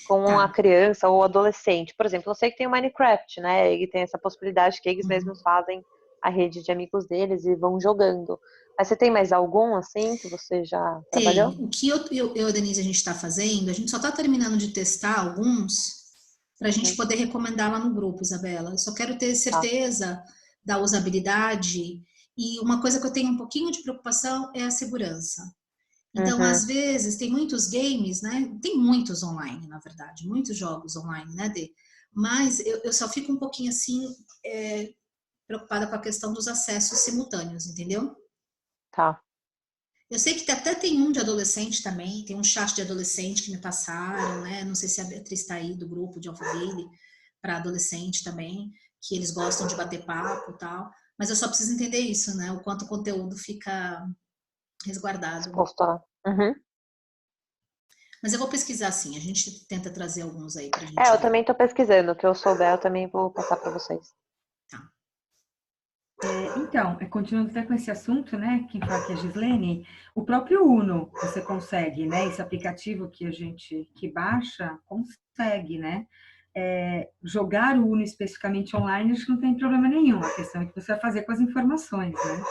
com a criança ou adolescente. Por exemplo, eu sei que tem o Minecraft, né? E tem essa possibilidade que eles mesmos fazem a rede de amigos deles e vão jogando. Mas você tem mais algum, assim, que você já trabalhou? O que eu e a Denise, a gente está fazendo, a gente só está terminando de testar alguns para a gente poder recomendar lá no grupo, Isabela. Eu só quero ter certeza da usabilidade e uma coisa que eu tenho um pouquinho de preocupação é a segurança. Então, às vezes, tem muitos games, né? Tem muitos online, na verdade, muitos jogos online, né, Dê? Mas eu só fico um pouquinho, assim, preocupada com a questão dos acessos simultâneos, entendeu? Tá. Eu sei que até tem um de adolescente também, tem um chat de adolescente que me passaram, né? Não sei se a Beatriz está aí do grupo de Alphaville para adolescente também, que eles gostam de bater papo e tal. Mas eu só preciso entender isso, né? O quanto o conteúdo fica resguardado. Mas eu vou pesquisar sim, a gente tenta trazer alguns aí pra gente. Eu também estou pesquisando, o que eu souber eu também vou passar para vocês. Tá. Então, continuando até com esse assunto, né, quem fala que é a Gislene, o próprio Uno, você consegue, né, esse aplicativo que a gente baixa, consegue, né, jogar o Uno especificamente online, acho que não tem problema nenhum, a questão é que você vai fazer com as informações, né.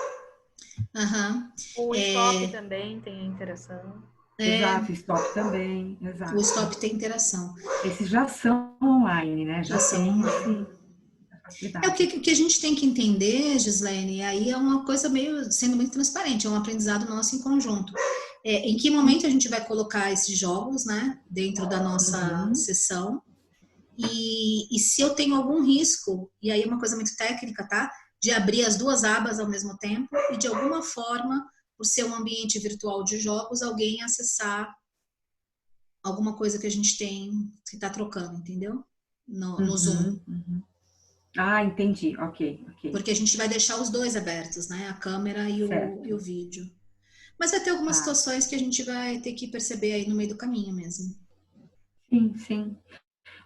O Stop também tem interação. Exato, o Stop também, exato. O Stop tem interação. Esses já são online, né, já são tem online. O que a gente tem que entender, Gislene, aí é uma coisa sendo muito transparente, é um aprendizado nosso em conjunto. Em que momento a gente vai colocar esses jogos, né, dentro da nossa sessão, e se eu tenho algum risco, e aí é uma coisa muito técnica, tá, de abrir as duas abas ao mesmo tempo, e de alguma forma por ser um ambiente virtual de jogos, alguém acessar alguma coisa que a gente tem, que está trocando, entendeu? No Zoom. Ah, entendi. Ok. Porque a gente vai deixar os dois abertos, né? A câmera e o vídeo. Mas vai ter algumas situações que a gente vai ter que perceber aí no meio do caminho mesmo. Sim.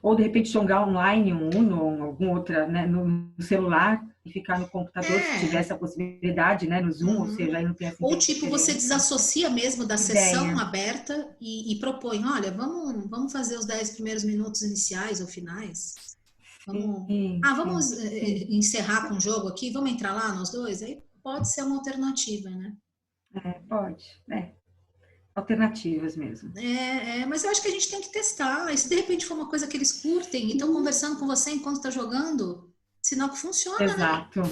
Ou, de repente, jogar online um Uno ou alguma outra, né, no celular e ficar no computador, se tiver essa possibilidade, né, no Zoom, ou seja, aí não tem essa Ou tipo, você interferência. desassocia mesmo da sessão aberta e propõe, olha, vamos fazer os 10 primeiros minutos iniciais ou finais. Vamos encerrar com o jogo aqui, vamos entrar lá nós dois? Aí pode ser uma alternativa, né? Pode. Alternativas mesmo. Mas eu acho que a gente tem que testar. E se de repente for uma coisa que eles curtem e estão conversando com você enquanto está jogando, sinal que funciona, Exato. né?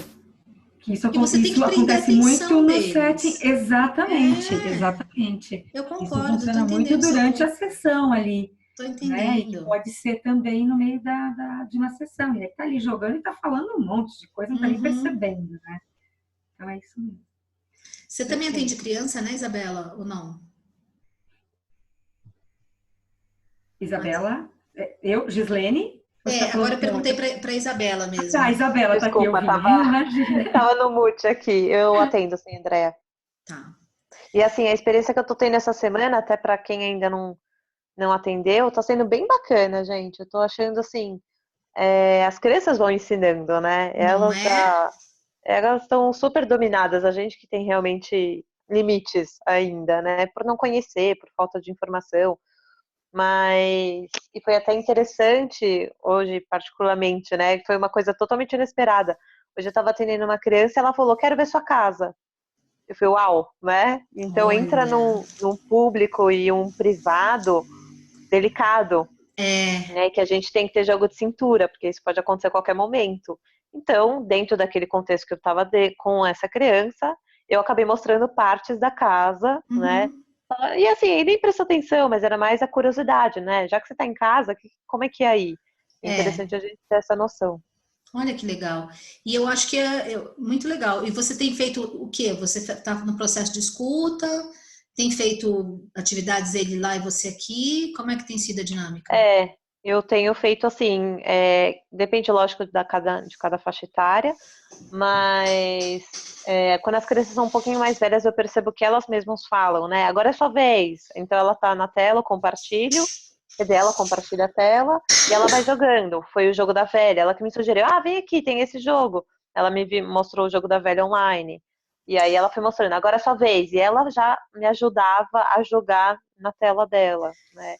Isso Isso acontece muito no setting. Exatamente. Eu concordo. Isso funciona muito durante a sessão ali. Estou entendendo. Né? E que pode ser também no meio de uma sessão. Ele está ali jogando e está falando um monte de coisa, não está nem percebendo, né? Então é isso mesmo. Você também atende criança, né, Isabela? Ou não? Isabela? Eu, Gislene? Agora eu perguntei para Isabela mesmo. A Isabela está aqui ouvindo. Tava no mute aqui. Eu atendo, sim, Andréa. Tá. E assim, a experiência que eu tô tendo essa semana, até para quem ainda não atendeu, tá sendo bem bacana, gente. Eu tô achando assim, as crianças vão ensinando, né? Elas estão super dominadas. A gente que tem realmente limites ainda, né? Por não conhecer, por falta de informação. E foi até interessante hoje, particularmente, né? Foi uma coisa totalmente inesperada. Hoje eu estava atendendo uma criança e ela falou, quero ver sua casa. Eu falei, uau, né? Então entra num público e um privado delicado, né? Que a gente tem que ter jogo de cintura, porque isso pode acontecer a qualquer momento. Então, dentro daquele contexto que eu estava com essa criança, eu acabei mostrando partes da casa, né? E assim, ele nem prestou atenção, mas era mais a curiosidade, né? Já que você tá em casa, como é que é aí? É interessante a gente ter essa noção. Olha que legal. E eu acho que é muito legal. E você tem feito o quê? Você está no processo de escuta? Tem feito atividades ele lá e você aqui? Como é que tem sido a dinâmica? Eu tenho feito assim, depende, lógico, de cada faixa etária, mas quando as crianças são um pouquinho mais velhas, eu percebo que elas mesmas falam, né? Agora é sua vez. Então ela tá na tela, eu compartilho, ela compartilha a tela e ela vai jogando. Foi o jogo da velha, ela que me sugeriu, vem aqui, tem esse jogo. Ela me mostrou o jogo da velha online. E aí ela foi mostrando, agora é sua vez. E ela já me ajudava a jogar na tela dela, né?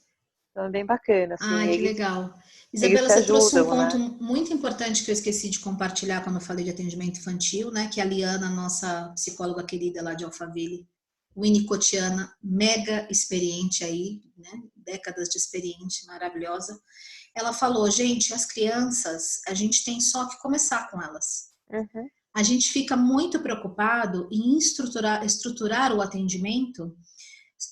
Então é bem bacana. Assim, que legal. Isabela, você trouxe um ponto muito importante que eu esqueci de compartilhar quando eu falei de atendimento infantil, né? Que a Liana, nossa psicóloga querida lá de Alphaville, winnicottiana, mega experiente aí, né? Décadas de experiência, maravilhosa. Ela falou, gente, as crianças, a gente tem só que começar com elas. A gente fica muito preocupado em estruturar o atendimento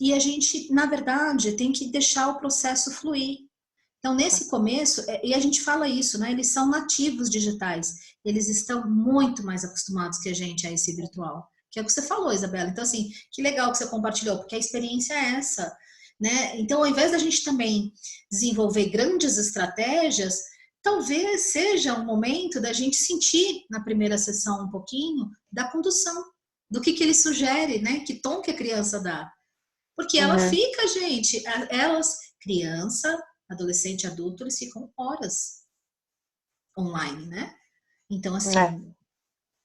e a gente, na verdade, tem que deixar o processo fluir. Então, nesse começo, e a gente fala isso, né? Eles são nativos digitais. Eles estão muito mais acostumados que a gente a esse virtual. Que é o que você falou, Isabela. Então, assim, que legal que você compartilhou, porque a experiência é essa, né? Então, ao invés da gente também desenvolver grandes estratégias, talvez seja um momento da gente sentir na primeira sessão um pouquinho da condução, do que ele sugere, né? Que tom que a criança dá. Porque ela fica, gente, criança, adolescente, adulto, eles ficam horas online, né? Então, assim,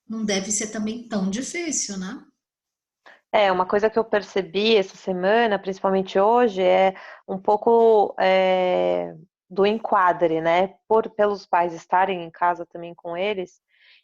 não deve ser também tão difícil, né? Uma coisa que eu percebi essa semana, principalmente hoje, é um pouco do enquadre, né? Pelos pais estarem em casa também com eles.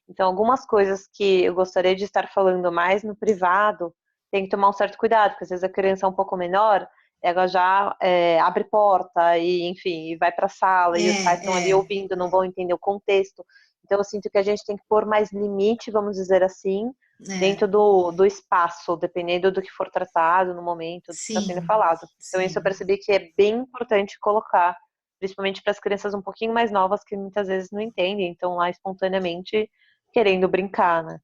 Então, algumas coisas que eu gostaria de estar falando mais no privado, tem que tomar um certo cuidado, porque às vezes a criança é um pouco menor, ela já abre porta e, enfim, e vai para a sala e os pais estão ali ouvindo, não vão entender o contexto. Então, eu sinto que a gente tem que pôr mais limite, vamos dizer assim, dentro do espaço, dependendo do que for tratado no momento, do que está sendo falado. Então, isso eu percebi que é bem importante colocar, principalmente para as crianças um pouquinho mais novas, que muitas vezes não entendem, então lá espontaneamente querendo brincar, né?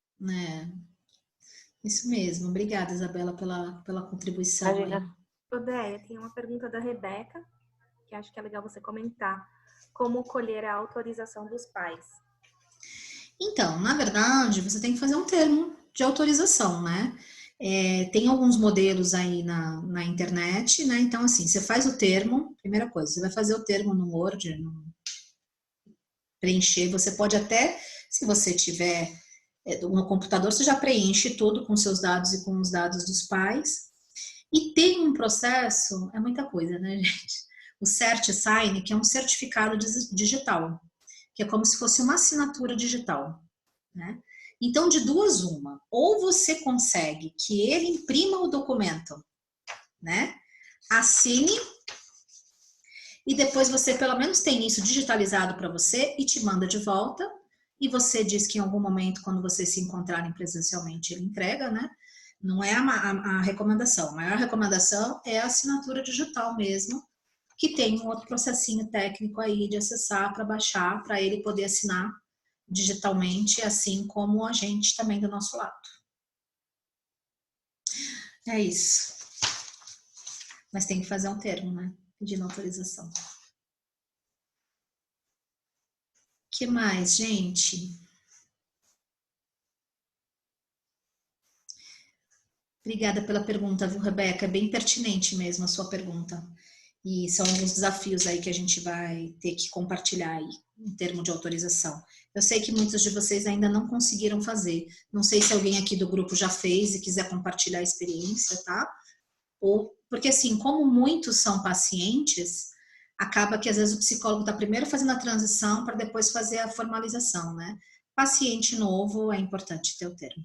Isso mesmo. Obrigada, Isabela, pela contribuição aí. Imagina. Odeia, tem uma pergunta da Rebeca, que acho que é legal você comentar. Como colher a autorização dos pais? Então, na verdade, você tem que fazer um termo de autorização, né? Tem alguns modelos aí na internet, né? Então, assim, você faz o termo, primeira coisa, você vai fazer o termo no Word, preencher. Você pode até, se você tiver no computador, você já preenche tudo com seus dados e com os dados dos pais. E tem um processo, é muita coisa, né, gente? O CertSign, que é um certificado digital, que é como se fosse uma assinatura digital, né? Então, de duas uma, ou você consegue que ele imprima o documento, né? Assine, e depois você pelo menos tem isso digitalizado para você e te manda de volta, e você diz que em algum momento, quando vocês se encontrarem presencialmente, ele entrega, né? Não é a recomendação. A maior recomendação é a assinatura digital mesmo, que tem um outro processinho técnico aí de acessar para baixar, para ele poder assinar digitalmente, assim como a gente também do nosso lado. É isso. Mas tem que fazer um termo, né? Pedindo autorização. O que mais, gente? Obrigada pela pergunta, viu, Rebeca? É bem pertinente mesmo a sua pergunta. E são alguns desafios aí que a gente vai ter que compartilhar aí, em termos de autorização. Eu sei que muitos de vocês ainda não conseguiram fazer. Não sei se alguém aqui do grupo já fez e quiser compartilhar a experiência, tá? Ou, porque assim, como muitos são pacientes, acaba que às vezes o psicólogo está primeiro fazendo a transição para depois fazer a formalização, né? Paciente novo é importante ter o termo.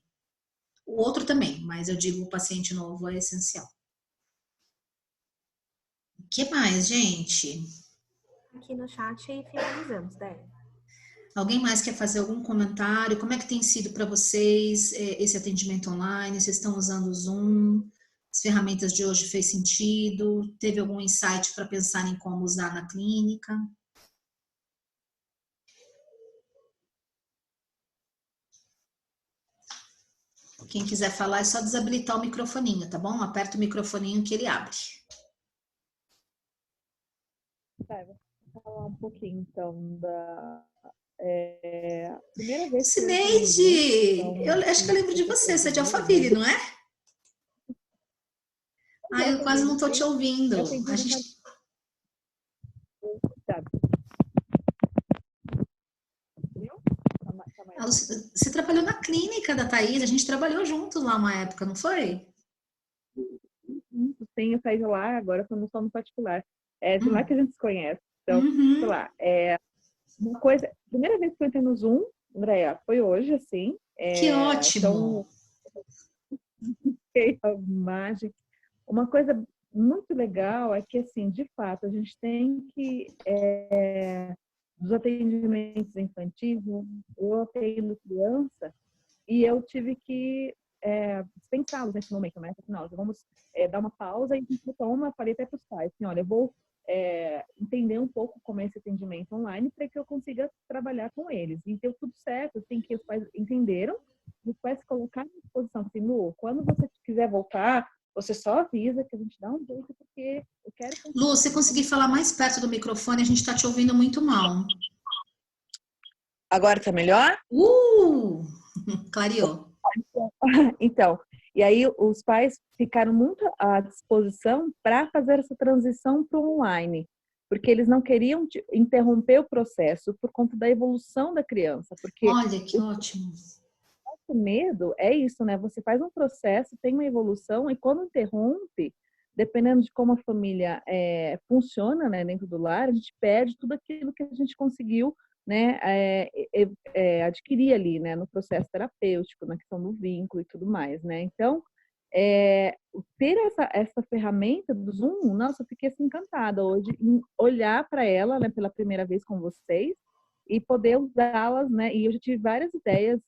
O outro também, mas eu digo o paciente novo é essencial. O que mais, gente? Aqui no chat e finalizamos, Dé. Alguém mais quer fazer algum comentário? Como é que tem sido para vocês esse atendimento online? Vocês estão usando o Zoom? As ferramentas de hoje fez sentido? Teve algum insight para pensar em como usar na clínica? Quem quiser falar é só desabilitar o microfoninho, tá bom? Aperta o microfoninho que ele abre. Vou falar um pouquinho, então, da primeira vez que Cineide! então, Eu acho que eu lembro de você. Você é de Alphaville, não é? Ah, eu quase não estou te ouvindo. A gente... Você trabalhou na clínica da Thaís, a gente trabalhou juntos lá uma época, não foi? Sim, eu saí de lá, agora estou só no particular. É de lá que a gente se conhece. Então, sei lá, uma coisa... Primeira vez que eu entrei no Zoom, Andréia, foi hoje, assim. Que ótimo! Então, a imagem. Uma coisa muito legal é que, assim, de fato, a gente tem que... dos atendimentos infantis, eu atendo criança e eu tive que dispensá-los nesse momento, né? Não, vamos dar uma pausa e a gente retoma, falei até para os pais, assim, olha, eu vou entender um pouco como é esse atendimento online para que eu consiga trabalhar com eles. E deu tudo certo, assim, que os pais entenderam, e os pais se colocaram à disposição, assim, Lu, quando você quiser voltar, você só avisa que a gente dá um jeito, porque eu quero... Lu, se conseguir falar mais perto do microfone, a gente está te ouvindo muito mal. Agora tá melhor? Clareou. Então, e aí os pais ficaram muito à disposição para fazer essa transição para o online, porque eles não queriam interromper o processo por conta da evolução da criança. Porque olha, que ótimo. O medo é isso, né? Você faz um processo, tem uma evolução, e quando interrompe, dependendo de como a família funciona, né, dentro do lar, a gente perde tudo aquilo que a gente conseguiu, né, adquirir ali, né, no processo terapêutico, na questão do vínculo e tudo mais, né? Então, ter essa ferramenta do Zoom, nossa, eu fiquei assim, encantada hoje em olhar para ela, né, pela primeira vez com vocês e poder usá-las, né? E eu já tive várias ideias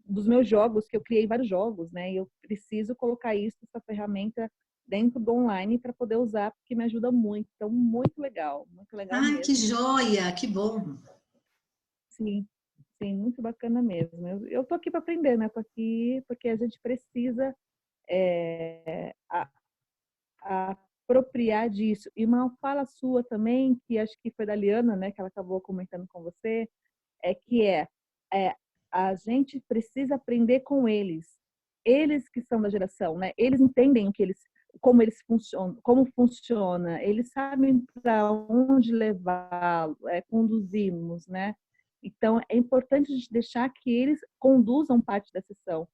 dos meus jogos, que eu criei vários jogos, né? E eu preciso colocar essa ferramenta dentro do online para poder usar, porque me ajuda muito. Então, muito legal mesmo. Que joia, que bom. Sim, Sim, muito bacana mesmo. Eu tô aqui para aprender, né? Tô aqui porque a gente precisa apropriar disso. E uma fala sua também, que acho que foi da Liana, né? Que ela acabou comentando com você, é a gente precisa aprender com eles. Eles que são da geração, né? Eles entendem como eles funcionam, como funciona. Eles sabem para onde levá-lo, conduzimos, né? Então é importante a gente deixar que eles conduzam parte da sessão,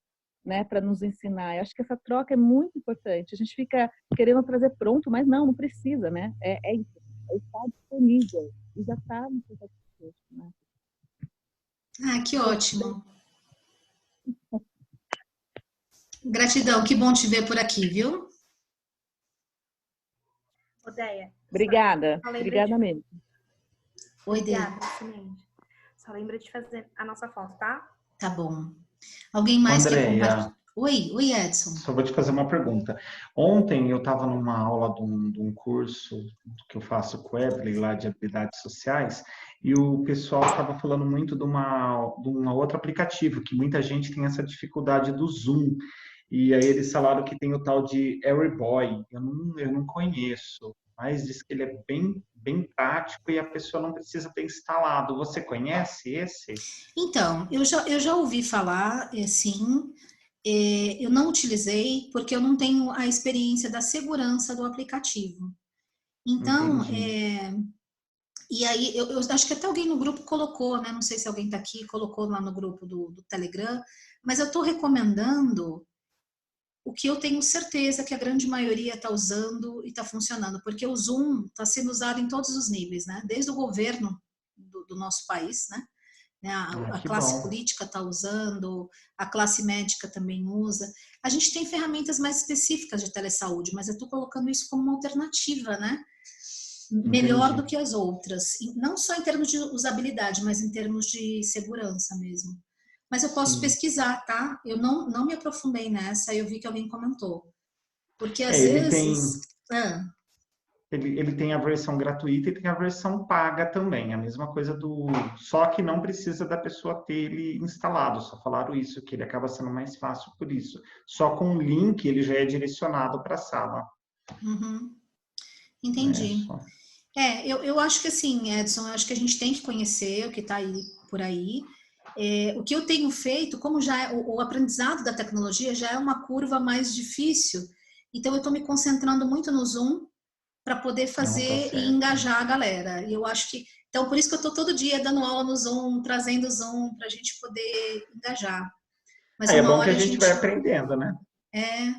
né? Para nos ensinar. Eu acho que essa troca é muito importante. A gente fica querendo trazer pronto, mas não precisa, né? É estar disponível e já está no processo, né? Ah, que ótimo. Gratidão, que bom te ver por aqui, viu? Odeia. Obrigada, obrigada mesmo. Oi, Obrigada, Dê. excelente. Só lembra de fazer a nossa foto, tá? Tá bom. Alguém mais quer compartilhar? Andréia, Oi, Edson. só vou te fazer uma pergunta. Ontem eu estava numa aula de um curso que eu faço com o Wesley, lá de habilidades sociais, e o pessoal estava falando muito de uma outro aplicativo, que muita gente tem essa dificuldade do Zoom. E aí eles falaram que tem o tal de Everyboy. Eu não conheço, mas diz que ele é bem prático e a pessoa não precisa ter instalado. Você conhece esse? Então, eu já ouvi falar, sim, eu não utilizei porque eu não tenho a experiência da segurança do aplicativo. Então, Entendi. e aí eu acho que até alguém no grupo colocou, né? Não sei se alguém está aqui, colocou lá no grupo do Telegram, mas eu estou recomendando o que eu tenho certeza que a grande maioria está usando e está funcionando, porque o Zoom está sendo usado em todos os níveis, né? Desde o governo do nosso país, né? Ah, A que classe bom. política está usando, a classe médica também usa. A gente tem ferramentas mais específicas de telesaúde, mas eu estou colocando isso como uma alternativa, né? Melhor do Entendi. que as outras, não só em termos de usabilidade, mas em termos de segurança mesmo. Mas eu posso Sim. pesquisar, tá? Eu não me aprofundei nessa, eu vi que alguém comentou. Porque às Ele vezes. tem, ele tem a versão gratuita e tem a versão paga também. A mesma coisa Só que não precisa da pessoa ter ele instalado. Só falaram isso, que ele acaba sendo mais fácil por isso. Só com o link ele já é direcionado para a sala. Uhum, Né? entendi. Só. Eu acho que assim, Edson, eu acho que a gente tem que conhecer o que está aí por aí. O que eu tenho feito, como já o aprendizado da tecnologia já é uma curva mais difícil, então eu estou me concentrando muito no Zoom para poder Não tá fazer e certo. engajar a galera. E eu acho que, então por isso que eu estou todo dia dando aula no Zoom, trazendo o Zoom para a gente poder engajar. Mas Aí é uma bom que hora a a gente vai gente aprendendo, né? é,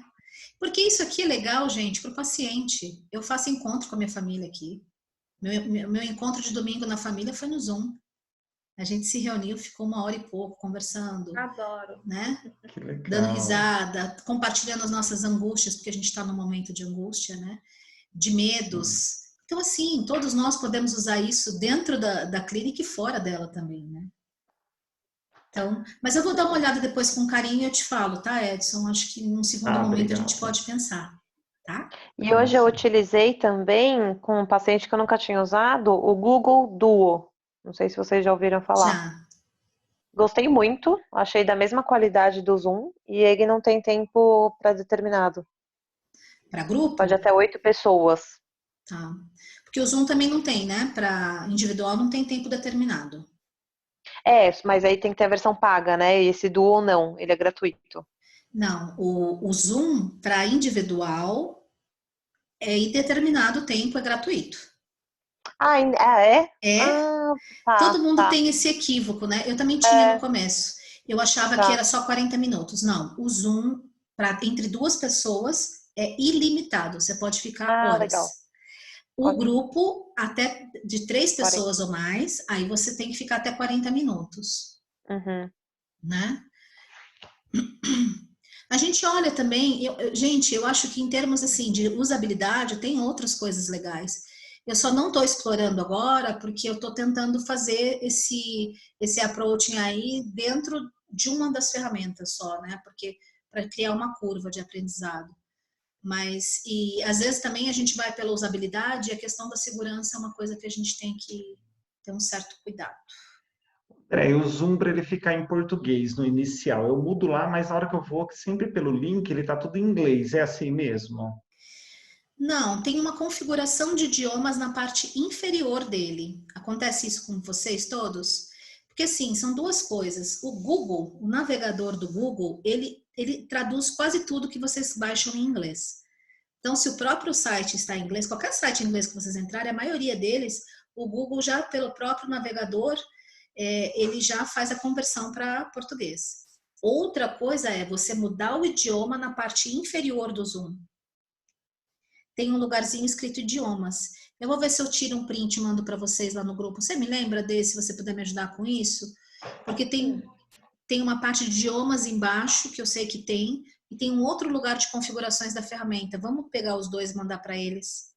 porque isso aqui é legal, gente, para o paciente. Eu faço encontro com a minha família aqui. Meu encontro de domingo na família foi no Zoom. A gente se reuniu, ficou uma hora e pouco conversando, Adoro. né? Que Dando legal. risada, compartilhando as nossas angústias, porque a gente está num momento de angústia, né? De Sim. medos. Então, assim, todos nós podemos usar isso dentro da clínica e fora dela também, né? Então, mas eu vou dar uma olhada depois com carinho e eu te falo, tá, Edson? Acho que num segundo Ah, momento a gente obrigado. pode pensar, tá? E Ah, hoje eu sim. utilizei também, com um paciente que eu nunca tinha usado, o Google Duo. Não sei se vocês já ouviram falar. Já. Gostei muito, achei da mesma qualidade do Zoom e ele não tem tempo pré-determinado. Para Pode grupo? até 8 pessoas. Tá. Porque o Zoom também não tem, né? Para individual não tem tempo determinado. É, mas aí tem que ter a versão paga, né? E esse Duo não, ele é gratuito. Não, o Zoom para individual é indeterminado tempo, é gratuito. É? É, Ah, tá, todo mundo tá. tem esse equívoco, né? Eu também tinha no É, começo. Eu achava que tá. era só 40 minutos. Não, o Zoom para entre duas pessoas é ilimitado, você pode ficar Ah, legal. horas. O Ótimo. grupo, até de 3 pessoas 40. ou mais, aí você tem que ficar até 40 minutos, Uhum. né? A gente olha também, gente, eu acho que em termos assim de usabilidade tem outras coisas legais. Eu só não estou explorando agora porque eu estou tentando fazer esse approaching aí dentro de uma das ferramentas só, né? Porque para criar uma curva de aprendizado. Mas e às vezes também a gente vai pela usabilidade e a questão da segurança é uma coisa que a gente tem que ter um certo cuidado. O Zoom para ele ficar em português no inicial. Eu mudo lá, mas na hora que eu vou, sempre pelo link, ele tá tudo em inglês. É assim mesmo? Não, tem uma configuração de idiomas na parte inferior dele. Acontece isso com vocês todos? Porque assim, são duas coisas. O Google, o navegador do Google, ele traduz quase tudo que vocês baixam em inglês. Então, se o próprio site está em inglês, qualquer site em inglês que vocês entrarem, a maioria deles, o Google já pelo próprio navegador, ele já faz a conversão para português. Outra coisa é você mudar o idioma na parte inferior do Zoom. Tem um lugarzinho escrito idiomas. Eu vou ver se eu tiro um print e mando para vocês lá no grupo. Você me lembra desse, se você puder me ajudar com isso? Porque tem uma parte de idiomas embaixo, que eu sei que tem, e tem um outro lugar de configurações da ferramenta. Vamos pegar os dois e mandar para eles?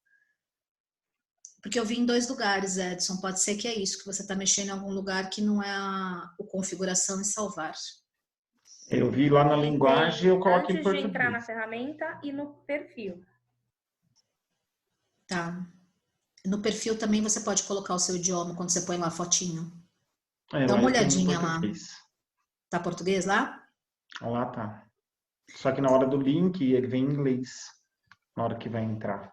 Porque eu vi em 2 lugares, Edson. Pode ser que é isso, que você está mexendo em algum lugar que não é a configuração e salvar. Eu vi lá na linguagem, eu coloco em Antes de português. entrar na ferramenta e no perfil. Tá. No perfil também você pode colocar o seu idioma quando você põe lá a fotinho. Dá uma olhadinha lá. Tá português lá? Lá tá. Só que na hora do link, ele vem em inglês. Na hora que vai entrar.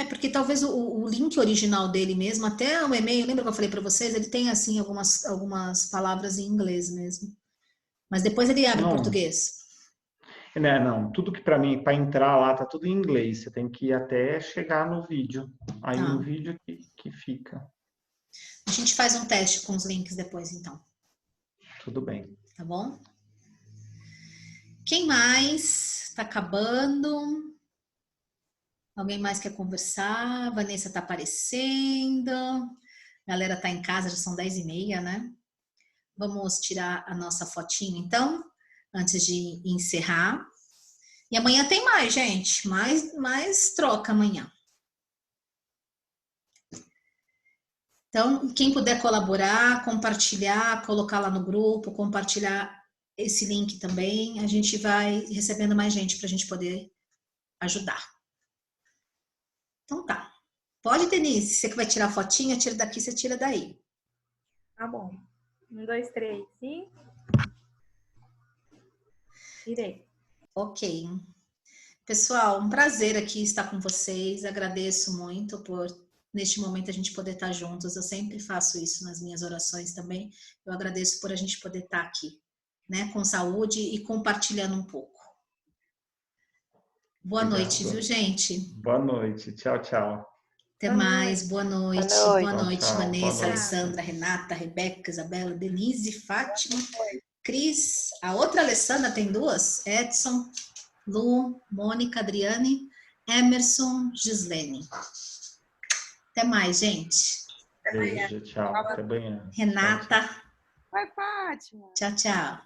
Porque talvez o link original dele mesmo, até o e-mail, lembra que eu falei para vocês? Ele tem, assim, algumas palavras em inglês mesmo. Mas depois ele abre em português. Não, tudo que para mim, para entrar lá, tá tudo em inglês. Você tem que ir até chegar no vídeo. Aí no vídeo que fica. A gente faz um teste com os links depois, então. Tudo bem. Tá bom? Quem mais? Tá acabando. Alguém mais quer conversar? Vanessa tá aparecendo. A galera tá em casa, já são 10h30, né? Vamos tirar a nossa fotinho, então, antes de encerrar. E amanhã tem mais, gente. Mais troca amanhã. Então, quem puder colaborar, compartilhar, colocar lá no grupo, compartilhar esse link também, a gente vai recebendo mais gente para a gente poder ajudar. Então tá. Pode, Denise. Você que vai tirar a fotinha, tira daqui, você tira daí. Tá bom. 1, 2, 3 e... Tirei. Ok. Pessoal, um prazer aqui estar com vocês. Agradeço muito por, neste momento, a gente poder estar juntos. Eu sempre faço isso nas minhas orações também. Eu agradeço por a gente poder estar aqui, né, com saúde e compartilhando um pouco. Boa noite, viu, gente? Boa noite. Tchau, tchau. Até mais. Boa noite. Boa noite, tchau. Vanessa, Boa noite. Alessandra, Renata, Rebeca, Isabela, Denise, Fátima, Cris. A outra Alessandra tem 2? Edson, Lu, Mônica, Adriane, Emerson, Gislene. Até mais, gente. Beijo, tchau. Até amanhã. Renata. Vai, Fátima. Tchau, tchau.